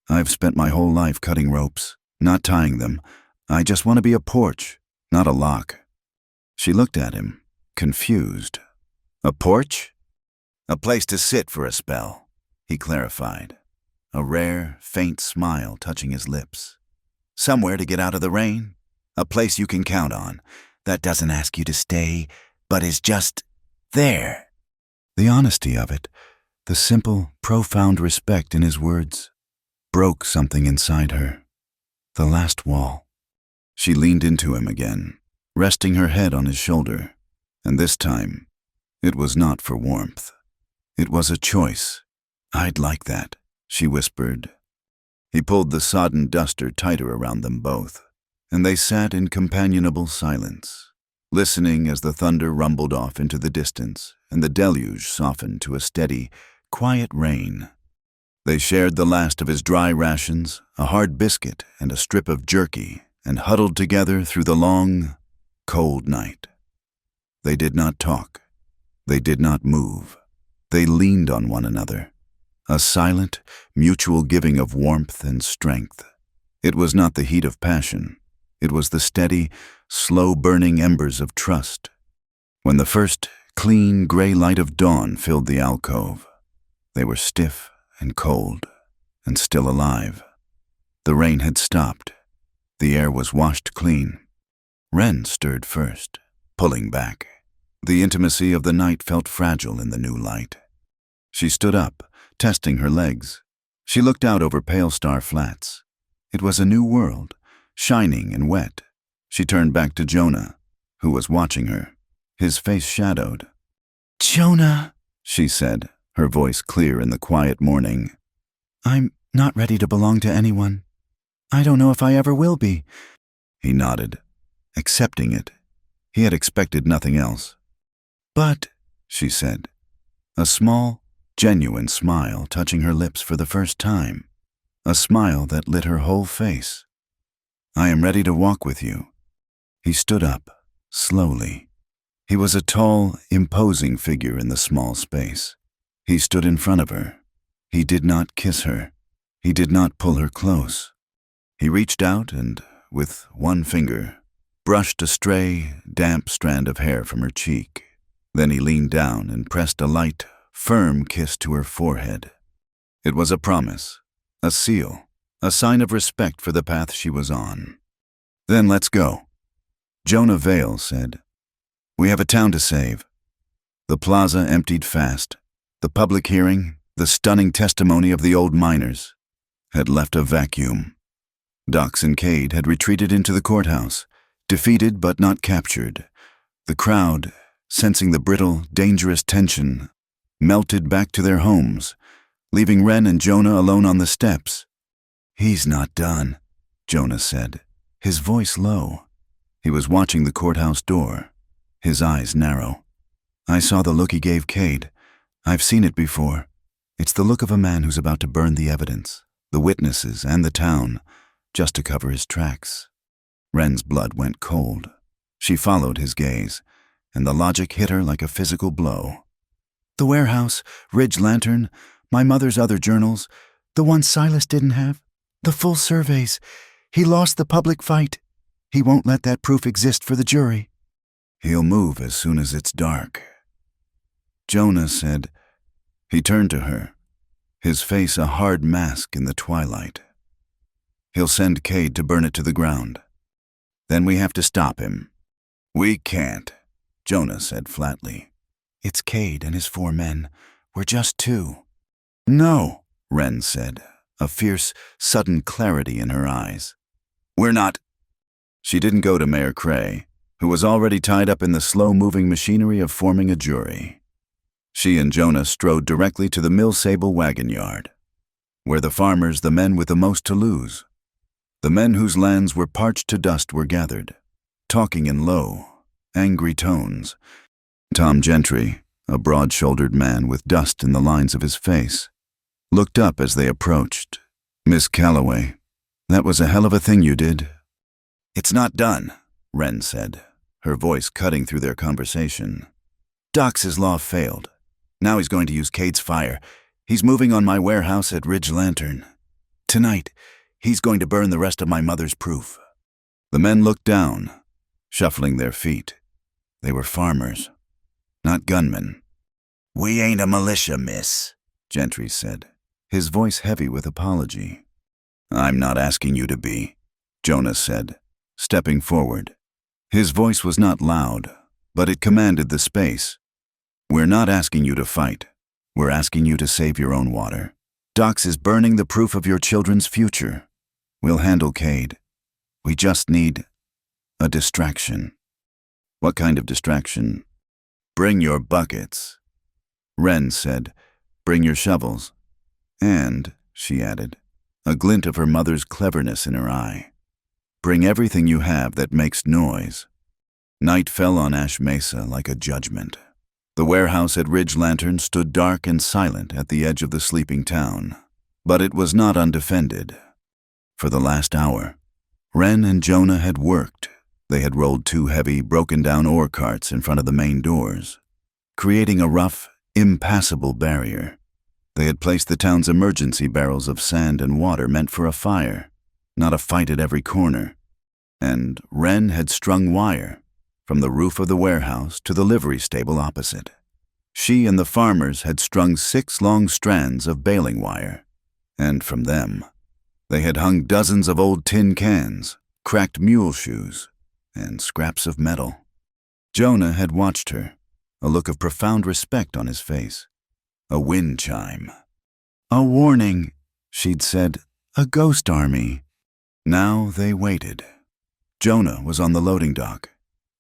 "I've spent my whole life cutting ropes, not tying them. I just want to be a porch, not a lock." She looked at him, confused. "A porch?" "A place to sit for a spell," he clarified, a rare, faint smile touching his lips. "Somewhere to get out of the rain. A place you can count on, that doesn't ask you to stay, but is just there." The honesty of it, the simple, profound respect in his words, broke something inside her. The last wall. She leaned into him again, resting her head on his shoulder, and this time, it was not for warmth. It was a choice. "I'd like that," she whispered. He pulled the sodden duster tighter around them both, and they sat in companionable silence, listening as the thunder rumbled off into the distance and the deluge softened to a steady, quiet rain. They shared the last of his dry rations, a hard biscuit and a strip of jerky, and huddled together through the long, cold night. They did not talk. They did not move. They leaned on one another, a silent, mutual giving of warmth and strength. It was not the heat of passion. It was the steady, slow-burning embers of trust. When the first clean, gray light of dawn filled the alcove, they were stiff and cold and still alive. The rain had stopped. The air was washed clean. Wren stirred first, pulling back. The intimacy of the night felt fragile in the new light. She stood up, testing her legs. She looked out over Pale Star Flats. It was a new world, shining and wet. She turned back to Jonah, who was watching her, his face shadowed. "Jonah," she said, her voice clear in the quiet morning. "I'm not ready to belong to anyone. I don't know if I ever will be." He nodded, accepting it. He had expected nothing else. "But," she said, a small, genuine smile touching her lips for the first time, a smile that lit her whole face. "I am ready to walk with you." He stood up, slowly. He was a tall, imposing figure in the small space. He stood in front of her. He did not kiss her. He did not pull her close. He reached out and, with one finger, brushed a stray, damp strand of hair from her cheek. Then he leaned down and pressed a light, firm kiss to her forehead. It was a promise, a seal, a sign of respect for the path she was on. "Then let's go," Jonah Vale said. "We have a town to save." The plaza emptied fast. The public hearing, the stunning testimony of the old miners, had left a vacuum. Dox and Cade had retreated into the courthouse, defeated but not captured. The crowd, sensing the brittle, dangerous tension, melted back to their homes, leaving Wren and Jonah alone on the steps. "He's not done," Jonah said, his voice low. He was watching the courthouse door, his eyes narrow. "I saw the look he gave Cade. I've seen it before. It's the look of a man who's about to burn the evidence, the witnesses, and the town, just to cover his tracks." Wren's blood went cold. She followed his gaze, and the logic hit her like a physical blow. "The warehouse, Ridge Lantern, my mother's other journals, the ones Silas didn't have, the full surveys. He lost the public fight. He won't let that proof exist for the jury." "He'll move as soon as it's dark," Jonah said. He turned to her, his face a hard mask in the twilight. "He'll send Cade to burn it to the ground. Then we have to stop him." "We can't," Jonah said flatly. "It's Cade and his 4 men. We're just 2. "No," Wren said, a fierce, sudden clarity in her eyes. "We're not." She didn't go to Mayor Cray, who was already tied up in the slow-moving machinery of forming a jury. She and Jonah strode directly to the Mill Sable wagon yard, where the farmers, the men with the most to lose, the men whose lands were parched to dust, were gathered, talking in low, angry tones. Tom Gentry, a broad-shouldered man with dust in the lines of his face, looked up as they approached. "Miss Calloway, that was a hell of a thing you did." "It's not done," Wren said, her voice cutting through their conversation. "Dox's law failed. Now he's going to use Cade's fire. He's moving on my warehouse at Ridge Lantern. Tonight, he's going to burn the rest of my mother's proof." The men looked down, shuffling their feet. They were farmers, not gunmen. "We ain't a militia, miss," Gentry said, his voice heavy with apology. "I'm not asking you to be," Jonah said, stepping forward. His voice was not loud, but it commanded the space. "We're not asking you to fight. We're asking you to save your own water. Dox is burning the proof of your children's future. We'll handle Cade. We just need a distraction." "What kind of distraction?" "Bring your buckets." Wren said, "Bring your shovels." "And," she added, a glint of her mother's cleverness in her eye, "bring everything you have that makes noise." Night fell on Ash Mesa like a judgment. The warehouse at Ridge Lantern stood dark and silent at the edge of the sleeping town, but it was not undefended. For the last hour, Wren and Jonah had worked. They had rolled 2 heavy, broken-down ore carts in front of the main doors, creating a rough, impassable barrier. They had placed the town's emergency barrels of sand and water meant for a fire, not a fight at every corner. And Wren had strung wire from the roof of the warehouse to the livery stable opposite. She and the farmers had strung 6 long strands of baling wire, and from them, they had hung dozens of old tin cans, cracked mule shoes, and scraps of metal. Jonah had watched her, a look of profound respect on his face. A wind chime. "A warning," she'd said, "a ghost army." Now they waited. Jonah was on the loading dock,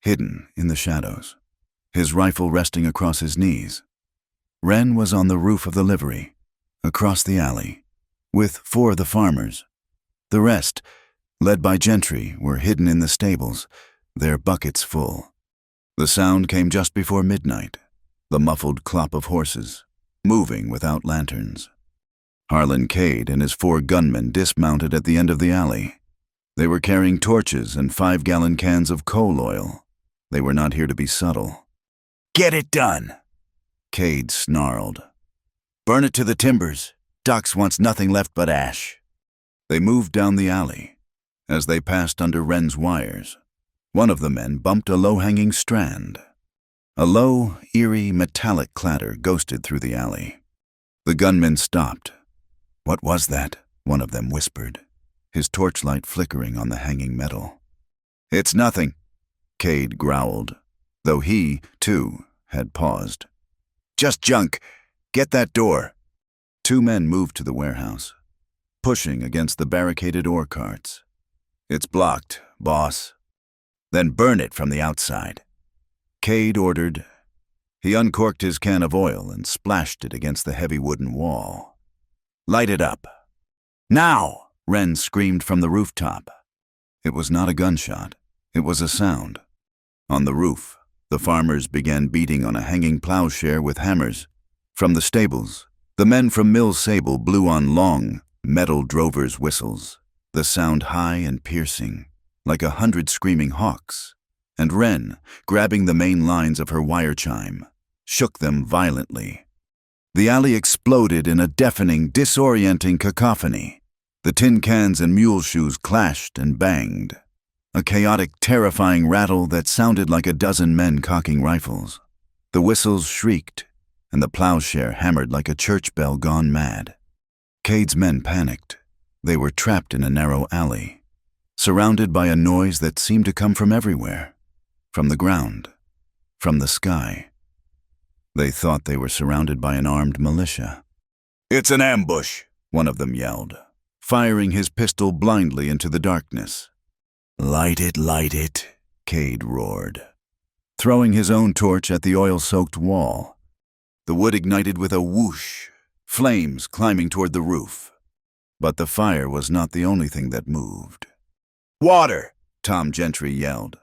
hidden in the shadows, his rifle resting across his knees. Wren was on the roof of the livery, across the alley, with 4 of the farmers. The rest, led by Gentry, were hidden in the stables, their buckets full. The sound came just before midnight, the muffled clop of horses, moving without lanterns. Harlan Cade and his 4 gunmen dismounted at the end of the alley. They were carrying torches and 5-gallon cans of coal oil. They were not here to be subtle. Get it done, Cade snarled. burn it to the timbers. Docs wants nothing left but ash. They moved down the alley. As they passed under Wren's wires, one of the men bumped a low-hanging strand. A low, eerie, metallic clatter ghosted through the alley. The gunmen stopped. What was that? One of them whispered, his torchlight flickering on the hanging metal. It's nothing, Cade growled, though he, too, had paused. Just junk. Get that door. 2 men moved to the warehouse, pushing against the barricaded ore carts. It's blocked, boss. Then burn it from the outside, Cade ordered. He uncorked his can of oil and splashed it against the heavy wooden wall. Light it up. Now! Wren screamed from the rooftop. It was not a gunshot. It was a sound. On the roof, the farmers began beating on a hanging plowshare with hammers. From the stables, the men from Mill Sable blew on long, metal drovers' whistles, the sound high and piercing, like 100 screaming hawks. And Wren, grabbing the main lines of her wire chime, shook them violently. The alley exploded in a deafening, disorienting cacophony. The tin cans and mule shoes clashed and banged, a chaotic, terrifying rattle that sounded like a dozen men cocking rifles. The whistles shrieked, and the plowshare hammered like a church bell gone mad. Cade's men panicked. They were trapped in a narrow alley, surrounded by a noise that seemed to come from everywhere, from the ground, from the sky. They thought they were surrounded by an armed militia. It's an ambush, one of them yelled, firing his pistol blindly into the darkness. Light it, Cade roared, throwing his own torch at the oil-soaked wall. The wood ignited with a whoosh, flames climbing toward the roof. But the fire was not the only thing that moved. Water, Tom Gentry yelled.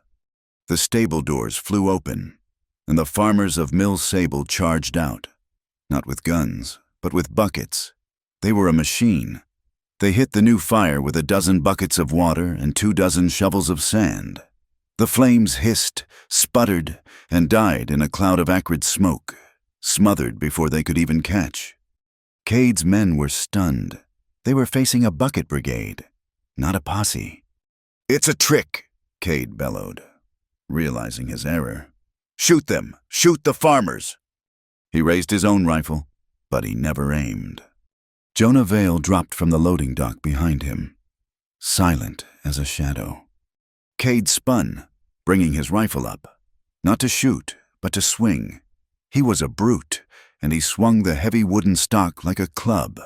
The stable doors flew open, and the farmers of Mill Sable charged out, not with guns, but with buckets. They were a machine. They hit the new fire with 12 buckets of water and 24 shovels of sand. The flames hissed, sputtered, and died in a cloud of acrid smoke, smothered before they could even catch. Cade's men were stunned. They were facing a bucket brigade, not a posse. It's a trick, Cade bellowed, realizing his error. Shoot them! Shoot the farmers! He raised his own rifle, but he never aimed. Jonah Vale dropped from the loading dock behind him, silent as a shadow. Cade spun, bringing his rifle up, not to shoot, but to swing. He was a brute, and he swung the heavy wooden stock like a club.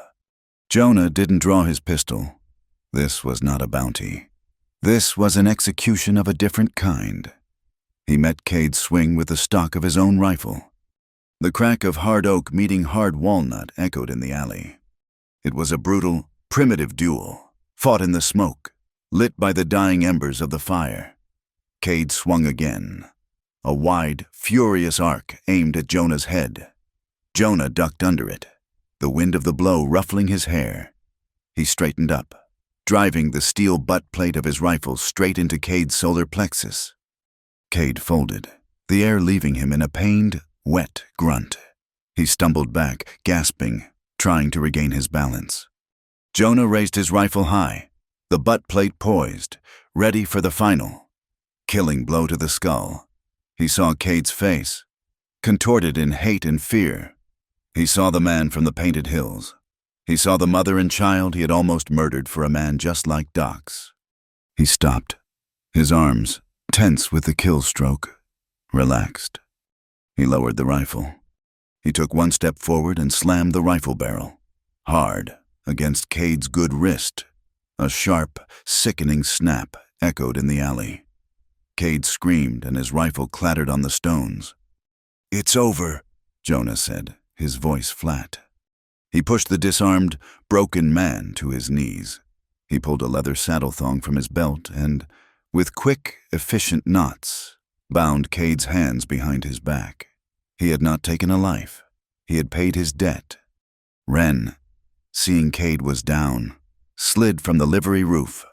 Jonah didn't draw his pistol. This was not a bounty. This was an execution of a different kind. He met Cade's swing with the stock of his own rifle. The crack of hard oak meeting hard walnut echoed in the alley. It was a brutal, primitive duel, fought in the smoke, lit by the dying embers of the fire. Cade swung again, a wide, furious arc aimed at Jonah's head. Jonah ducked under it, the wind of the blow ruffling his hair. He straightened up, driving the steel butt plate of his rifle straight into Cade's solar plexus. Cade folded, the air leaving him in a pained, wet grunt. He stumbled back, gasping, trying to regain his balance. Jonah raised his rifle high, the butt plate poised, ready for the final, killing blow to the skull. He saw Cade's face, contorted in hate and fear. He saw the man from the painted hills. He saw the mother and child he had almost murdered for a man just like Doc's. He stopped, his arms, tense with the kill stroke, relaxed. He lowered the rifle. He took one step forward and slammed the rifle barrel, hard, against Cade's good wrist. A sharp, sickening snap echoed in the alley. Cade screamed and his rifle clattered on the stones. It's over, Jonah said, his voice flat. He pushed the disarmed, broken man to his knees. He pulled a leather saddle thong from his belt and, with quick, efficient knots, bound Cade's hands behind his back. He had not taken a life. He had paid his debt. Wren, seeing Cade was down, slid from the livery roof.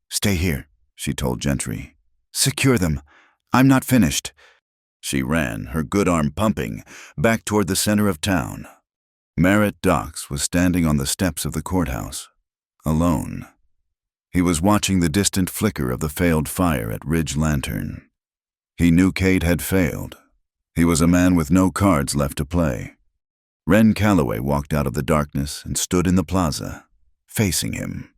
"Stay here," she told Gentry. "Secure them. I'm not finished." She ran, her good arm pumping, back toward the center of town. Merritt Docks was standing on the steps of the courthouse, alone. He was watching the distant flicker of the failed fire at Ridge Lantern. He knew Cade had failed. He was a man with no cards left to play. Wren Calloway walked out of the darkness and stood in the plaza, facing him.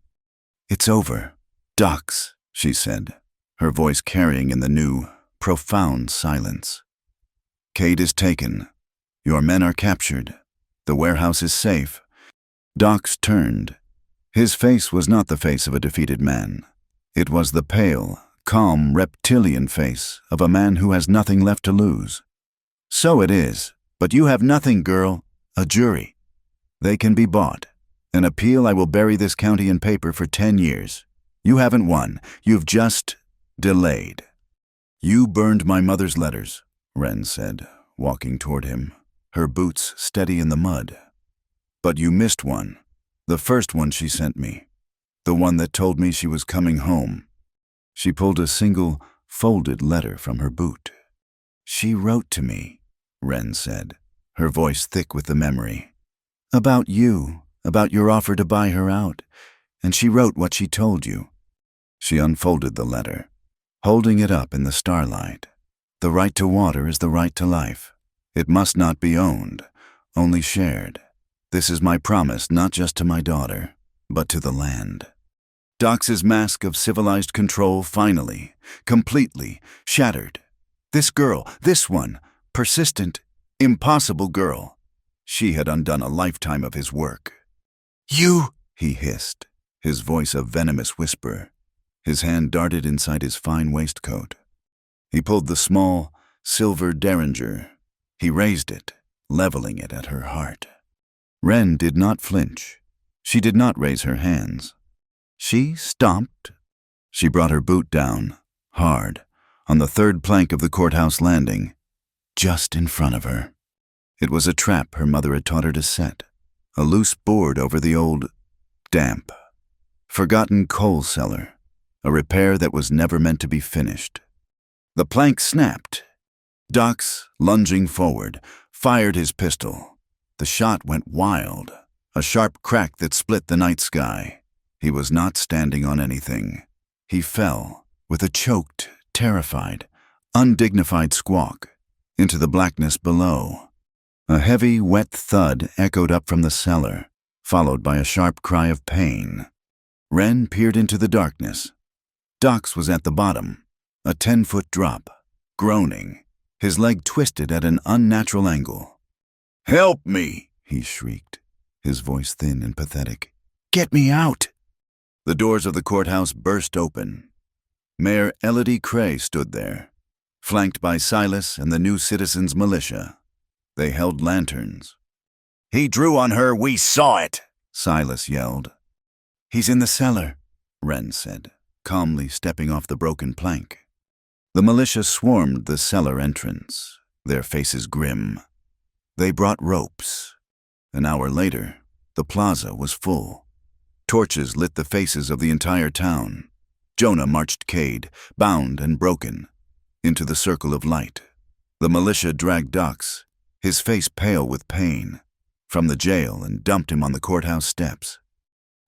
"It's over, Docks," she said, her voice carrying in the new, profound silence. "Cade is taken. Your men are captured. The warehouse is safe." Docks turned. His face was not the face of a defeated man. It was the pale, calm, reptilian face of a man who has nothing left to lose. "So it is, but you have nothing, girl. A jury. They can be bought. An appeal I will bury this county in paper for 10 years. You haven't won. You've just delayed." "You burned my mother's letters," Wren said, walking toward him, her boots steady in the mud. "But you missed one. The first one she sent me. The one that told me she was coming home." She pulled a single, folded letter from her boot. "She wrote to me," Wren said, her voice thick with the memory. "About you, about your offer to buy her out, and she wrote what she told you." She unfolded the letter, holding it up in the starlight. "The right to water is the right to life. It must not be owned, only shared. This is my promise not just to my daughter, but to the land." Docks's mask of civilized control finally, completely, shattered. This girl, this one, persistent, impossible girl. She had undone a lifetime of his work. "You!" he hissed, his voice a venomous whisper. His hand darted inside his fine waistcoat. He pulled the small, silver derringer. He raised it, leveling it at her heart. Wren did not flinch. She did not raise her hands. She stomped. She brought her boot down, hard, on the third plank of the courthouse landing, just in front of her. It was a trap her mother had taught her to set, a loose board over the old, damp, forgotten coal cellar, a repair that was never meant to be finished. The plank snapped. Docks, lunging forward, fired his pistol. The shot went wild, a sharp crack that split the night sky. He was not standing on anything. He fell, with a choked, terrified, undignified squawk, into the blackness below. A heavy, wet thud echoed up from the cellar, followed by a sharp cry of pain. Wren peered into the darkness. Docks was at the bottom, a 10-foot drop, groaning, his leg twisted at an unnatural angle. "Help me!" he shrieked, his voice thin and pathetic. "Get me out!" The doors of the courthouse burst open. Mayor Elodie Cray stood there, flanked by Silas and the New Citizens Militia. They held lanterns. "He drew on her, we saw it!" Silas yelled. "He's in the cellar," Wren said, calmly stepping off the broken plank. The militia swarmed the cellar entrance, their faces grim. They brought ropes. An hour later, the plaza was full. Torches lit the faces of the entire town. Jonah marched Cade, bound and broken, into the circle of light. The militia dragged Docks, his face pale with pain, from the jail and dumped him on the courthouse steps.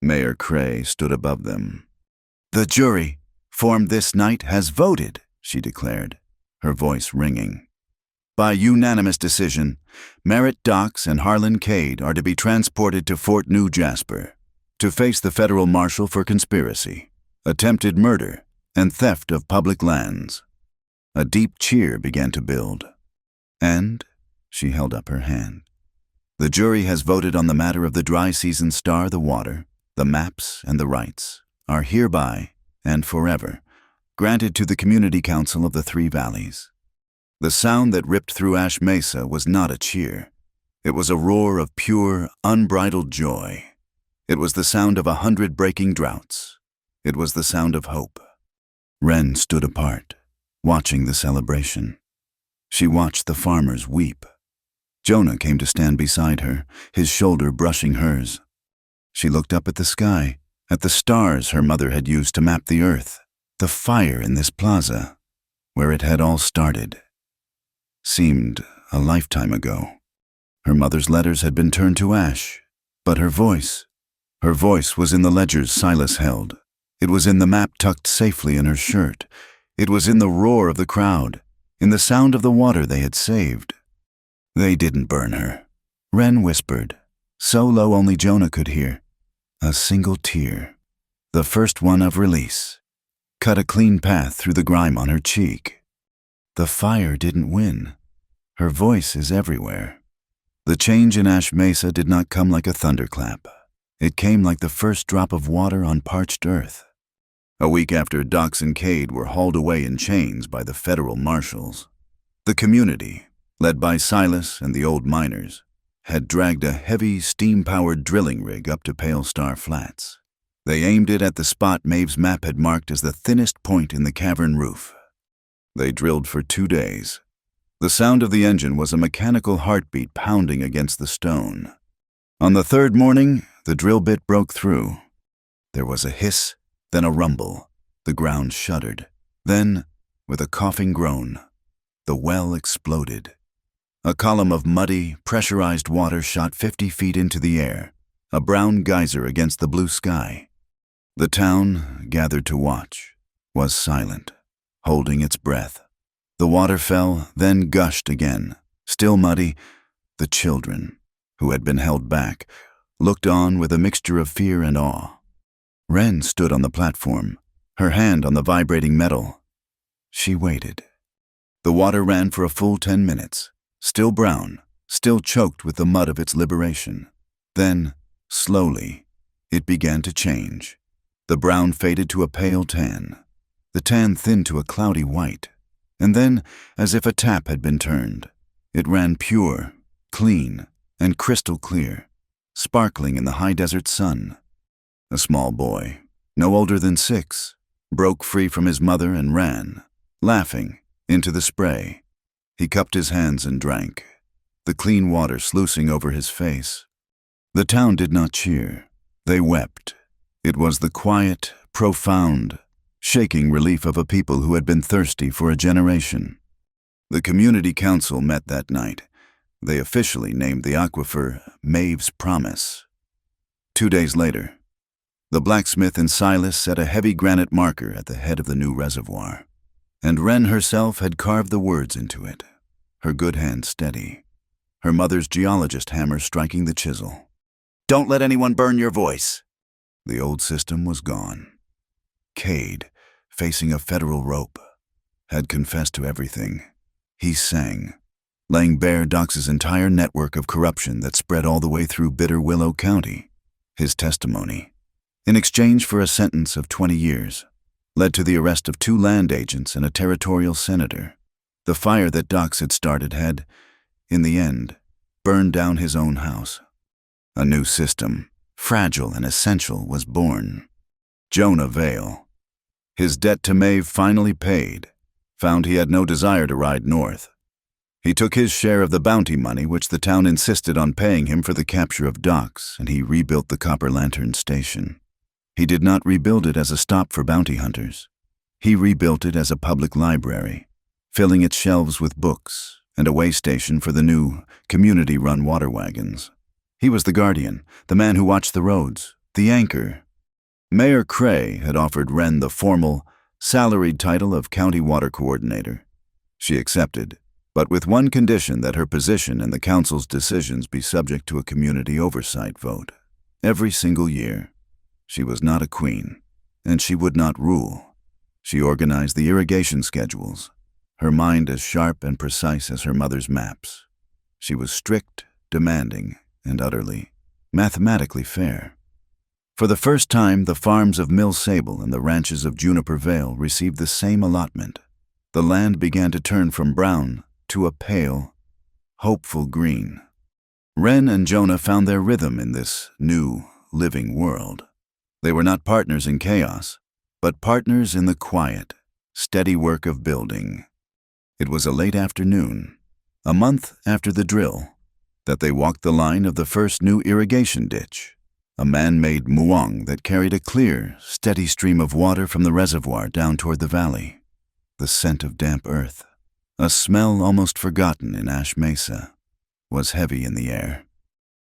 Mayor Cray stood above them. "The jury, formed this night, has voted," she declared, her voice ringing. "By unanimous decision, Merritt Docks and Harlan Cade are to be transported to Fort New Jasper to face the federal marshal for conspiracy, attempted murder, and theft of public lands." A deep cheer began to build. "And," she held up her hand, "the jury has voted on the matter of the dry season star, the water, the maps, and the rights, are hereby, and forever, granted to the Community Council of the Three Valleys." The sound that ripped through Ash Mesa was not a cheer. It was a roar of pure, unbridled joy. It was the sound of 100 breaking droughts. It was the sound of hope. Wren stood apart, watching the celebration. She watched the farmers weep. Jonah came to stand beside her, his shoulder brushing hers. She looked up at the sky, at the stars her mother had used to map the earth, the fire in this plaza, where it had all started. Seemed a lifetime ago. Her mother's letters had been turned to ash, but her voice was in the ledgers Silas held. It was in the map tucked safely in her shirt. It was in the roar of the crowd, in the sound of the water they had saved. They didn't burn her. Wren whispered, so low only Jonah could hear. A single tear, the first one of release, cut a clean path through the grime on her cheek. The fire didn't win. Her voice is everywhere. The change in Ash Mesa did not come like a thunderclap. It came like the first drop of water on parched earth. A week after Dox and Cade were hauled away in chains by the federal marshals, the community, led by Silas and the old miners, had dragged a heavy, steam-powered drilling rig up to Pale Star Flats. They aimed it at the spot Maeve's map had marked as the thinnest point in the cavern roof. They drilled for 2 days. The sound of the engine was a mechanical heartbeat pounding against the stone. On the third morning, the drill bit broke through. There was a hiss, then a rumble. The ground shuddered. Then, with a coughing groan, the well exploded. A column of muddy, pressurized water shot 50 feet into the air, a brown geyser against the blue sky. The town, gathered to watch, was silent, holding its breath. The water fell, then gushed again. Still muddy, the children, who had been held back, looked on with a mixture of fear and awe. Wren stood on the platform, her hand on the vibrating metal. She waited. The water ran for a full 10 minutes, still brown, still choked with the mud of its liberation. Then, slowly, it began to change. The brown faded to a pale tan. The tan thinned to a cloudy white. And then, as if a tap had been turned, it ran pure, clean, and crystal clear, sparkling in the high desert sun. A small boy, no older than 6, broke free from his mother and ran, laughing, into the spray. He cupped his hands and drank, the clean water sluicing over his face. The town did not cheer. They wept. It was the quiet, profound, shaking relief of a people who had been thirsty for a generation. The community council met that night. They officially named the aquifer Maeve's Promise. 2 days later, the blacksmith and Silas set a heavy granite marker at the head of the new reservoir, and Wren herself had carved the words into it, her good hand steady, her mother's geologist hammer striking the chisel. Don't let anyone burn your voice. The old system was gone. Cade, facing a federal rope, had confessed to everything. He sang, laying bare Dox's entire network of corruption that spread all the way through Bitter Willow County. His testimony, in exchange for a sentence of 20 years, led to the arrest of 2 land agents and a territorial senator. The fire that Dox had started had, in the end, burned down his own house. A new system, fragile and essential, was born. Jonah Vale, his debt to Maeve finally paid, found he had no desire to ride north. He took his share of the bounty money which the town insisted on paying him for the capture of Dox, and he rebuilt the Copper Lantern Station. He did not rebuild it as a stop for bounty hunters. He rebuilt it as a public library, filling its shelves with books, and a way station for the new, community-run water wagons. He was the guardian, the man who watched the roads, the anchor. Mayor Cray had offered Wren the formal, salaried title of County Water Coordinator. She accepted, but with one condition: that her position and the council's decisions be subject to a community oversight vote. Every single year. She was not a queen, and she would not rule. She organized the irrigation schedules, her mind as sharp and precise as her mother's maps. She was strict, demanding, and utterly, mathematically fair. For the first time, the farms of Mill Sable and the ranches of Juniper Vale received the same allotment. The land began to turn from brown to a pale, hopeful green. Wren and Jonah found their rhythm in this new, living world. They were not partners in chaos, but partners in the quiet, steady work of building. It was a late afternoon, a month after the drill, that they walked the line of the first new irrigation ditch, a man-made muong that carried a clear, steady stream of water from the reservoir down toward the valley. The scent of damp earth, a smell almost forgotten in Ash Mesa, was heavy in the air.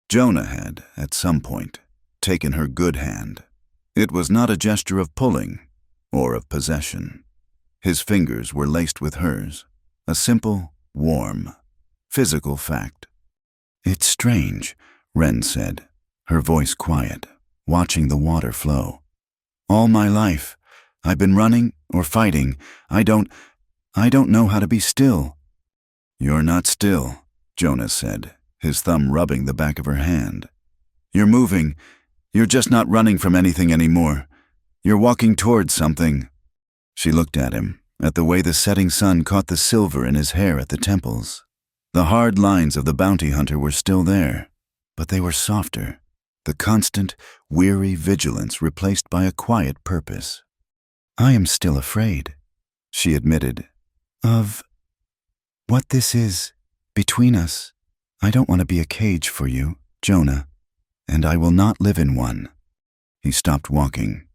Jonah had, at some point, taken her good hand. It was not a gesture of pulling or of possession. His fingers were laced with hers, a simple, warm, physical fact. "It's strange," Wren said, her voice quiet, watching the water flow. "All my life, I've been running or fighting. I don't know how to be still." "You're not still," Jonah said, his thumb rubbing the back of her hand. "You're moving. You're just not running from anything anymore. You're walking towards something." She looked at him, at the way the setting sun caught the silver in his hair at the temples. The hard lines of the bounty hunter were still there, but they were softer, the constant, weary vigilance replaced by a quiet purpose. "I am still afraid," she admitted, "of what this is between us. I don't want to be a cage for you, Jonah, and I will not live in one." He stopped walking.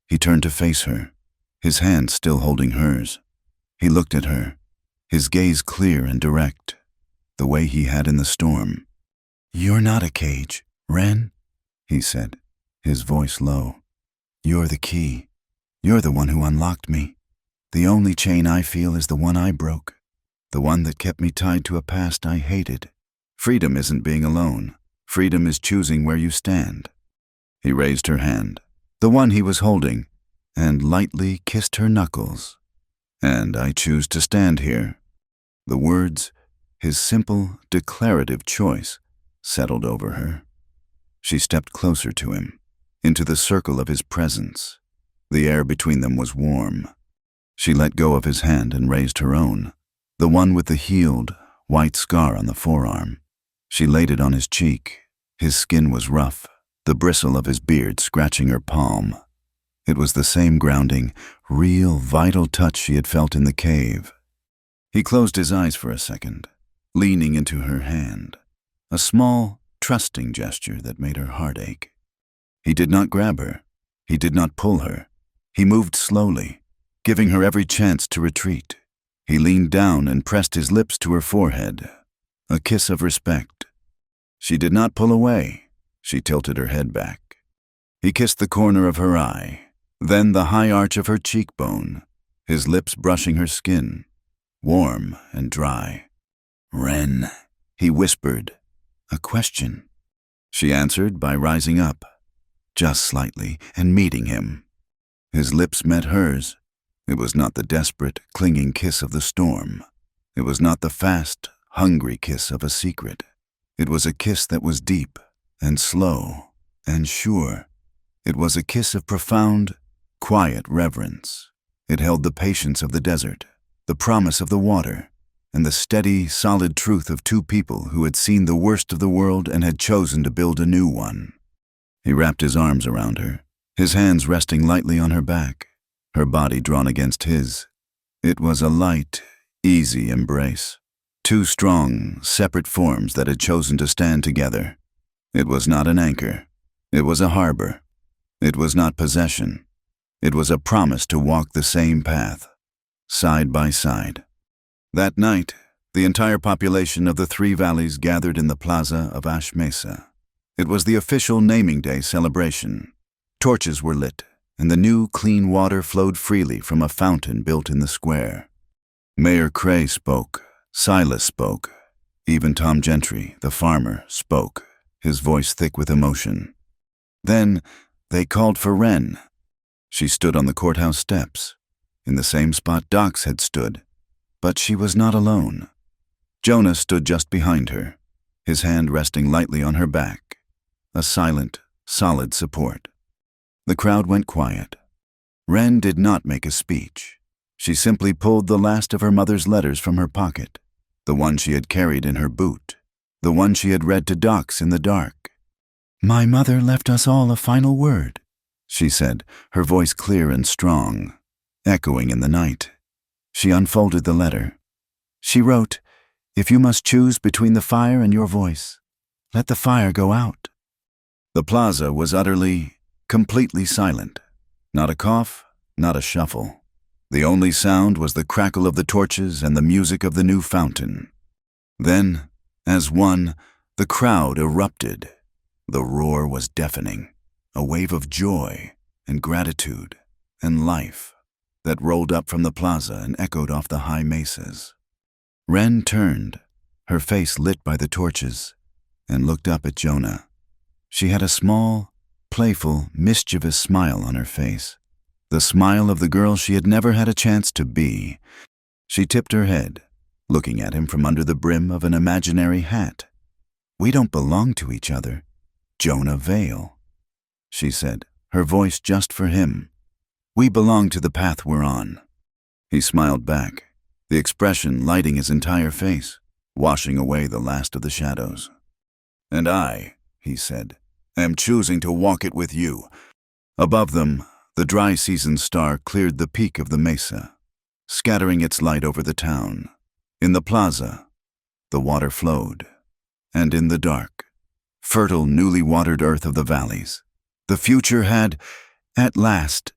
He turned to face her, his hand still holding hers. He looked at her, his gaze clear and direct, the way he had in the storm. "You're not a cage, Wren," he said, his voice low. "You're the key. You're the one who unlocked me. The only chain I feel is the one I broke, the one that kept me tied to a past I hated. Freedom isn't being alone. Freedom is choosing where you stand." He raised her hand, the one he was holding, and lightly kissed her knuckles. "And I choose to stand here." The words, his simple, declarative choice, settled over her. She stepped closer to him, into the circle of his presence. The air between them was warm. She let go of his hand and raised her own, the one with the healed, white scar on the forearm. She laid it on his cheek. His skin was rough, the bristle of his beard scratching her palm. It was the same grounding, real, vital touch she had felt in the cave. He closed his eyes for a second, leaning into her hand, a small, trusting gesture that made her heart ache. He did not grab her. He did not pull her. He moved slowly, giving her every chance to retreat. He leaned down and pressed his lips to her forehead, a kiss of respect. She did not pull away. She tilted her head back. He kissed the corner of her eye, then the high arch of her cheekbone, his lips brushing her skin, warm and dry. "Wren," he whispered, a question. She answered by rising up, just slightly, and meeting him. His lips met hers. It was not the desperate, clinging kiss of the storm. It was not the fast, hungry kiss of a secret. It was a kiss that was deep and slow and sure. It was a kiss of profound, quiet reverence. It held the patience of the desert, the promise of the water, and the steady, solid truth of two people who had seen the worst of the world and had chosen to build a new one. He wrapped his arms around her, his hands resting lightly on her back, her body drawn against his. It was a light, easy embrace. Two strong, separate forms that had chosen to stand together. It was not an anchor. It was a harbor. It was not possession. It was a promise to walk the same path, side by side. That night, the entire population of the Three Valleys gathered in the plaza of Ash Mesa. It was the official naming day celebration. Torches were lit, and the new, clean water flowed freely from a fountain built in the square. Mayor Cray spoke. Silas spoke. Even Tom Gentry, the farmer, spoke, his voice thick with emotion. Then they called for Wren. She stood on the courthouse steps, in the same spot Docs had stood, but she was not alone. Jonah stood just behind her, his hand resting lightly on her back, a silent, solid support. The crowd went quiet. Wren did not make a speech. She simply pulled the last of her mother's letters from her pocket, the one she had carried in her boot, the one she had read to Docs in the dark. "My mother left us all a final word," she said, her voice clear and strong, echoing in the night. She unfolded the letter. She wrote, "If you must choose between the fire and your voice, let the fire go out." The plaza was utterly, completely silent. Not a cough, not a shuffle. The only sound was the crackle of the torches and the music of the new fountain. Then, as one, the crowd erupted. The roar was deafening, a wave of joy and gratitude and life that rolled up from the plaza and echoed off the high mesas. Wren turned, her face lit by the torches, and looked up at Jonah. She had a small, playful, mischievous smile on her face, the smile of the girl she had never had a chance to be. She tipped her head, looking at him from under the brim of an imaginary hat. "We don't belong to each other, Jonah Vale," she said, her voice just for him. "We belong to the path we're on." He smiled back, the expression lighting his entire face, washing away the last of the shadows. "And I," he said, "am choosing to walk it with you." Above them, the dry season star cleared the peak of the mesa, scattering its light over the town. In the plaza, the water flowed, and in the dark, fertile, newly watered earth of the valleys, the future had, at last,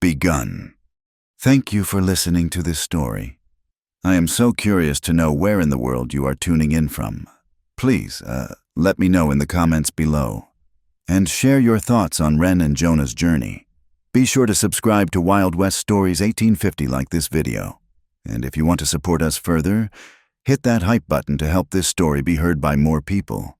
begun. Thank you for listening to this story. I am so curious to know where in the world you are tuning in from. Please, let me know in the comments below. And share your thoughts on Wren and Jonah's journey. Be sure to subscribe to Wild West Stories 1850 like this video. And if you want to support us further, hit that hype button to help this story be heard by more people.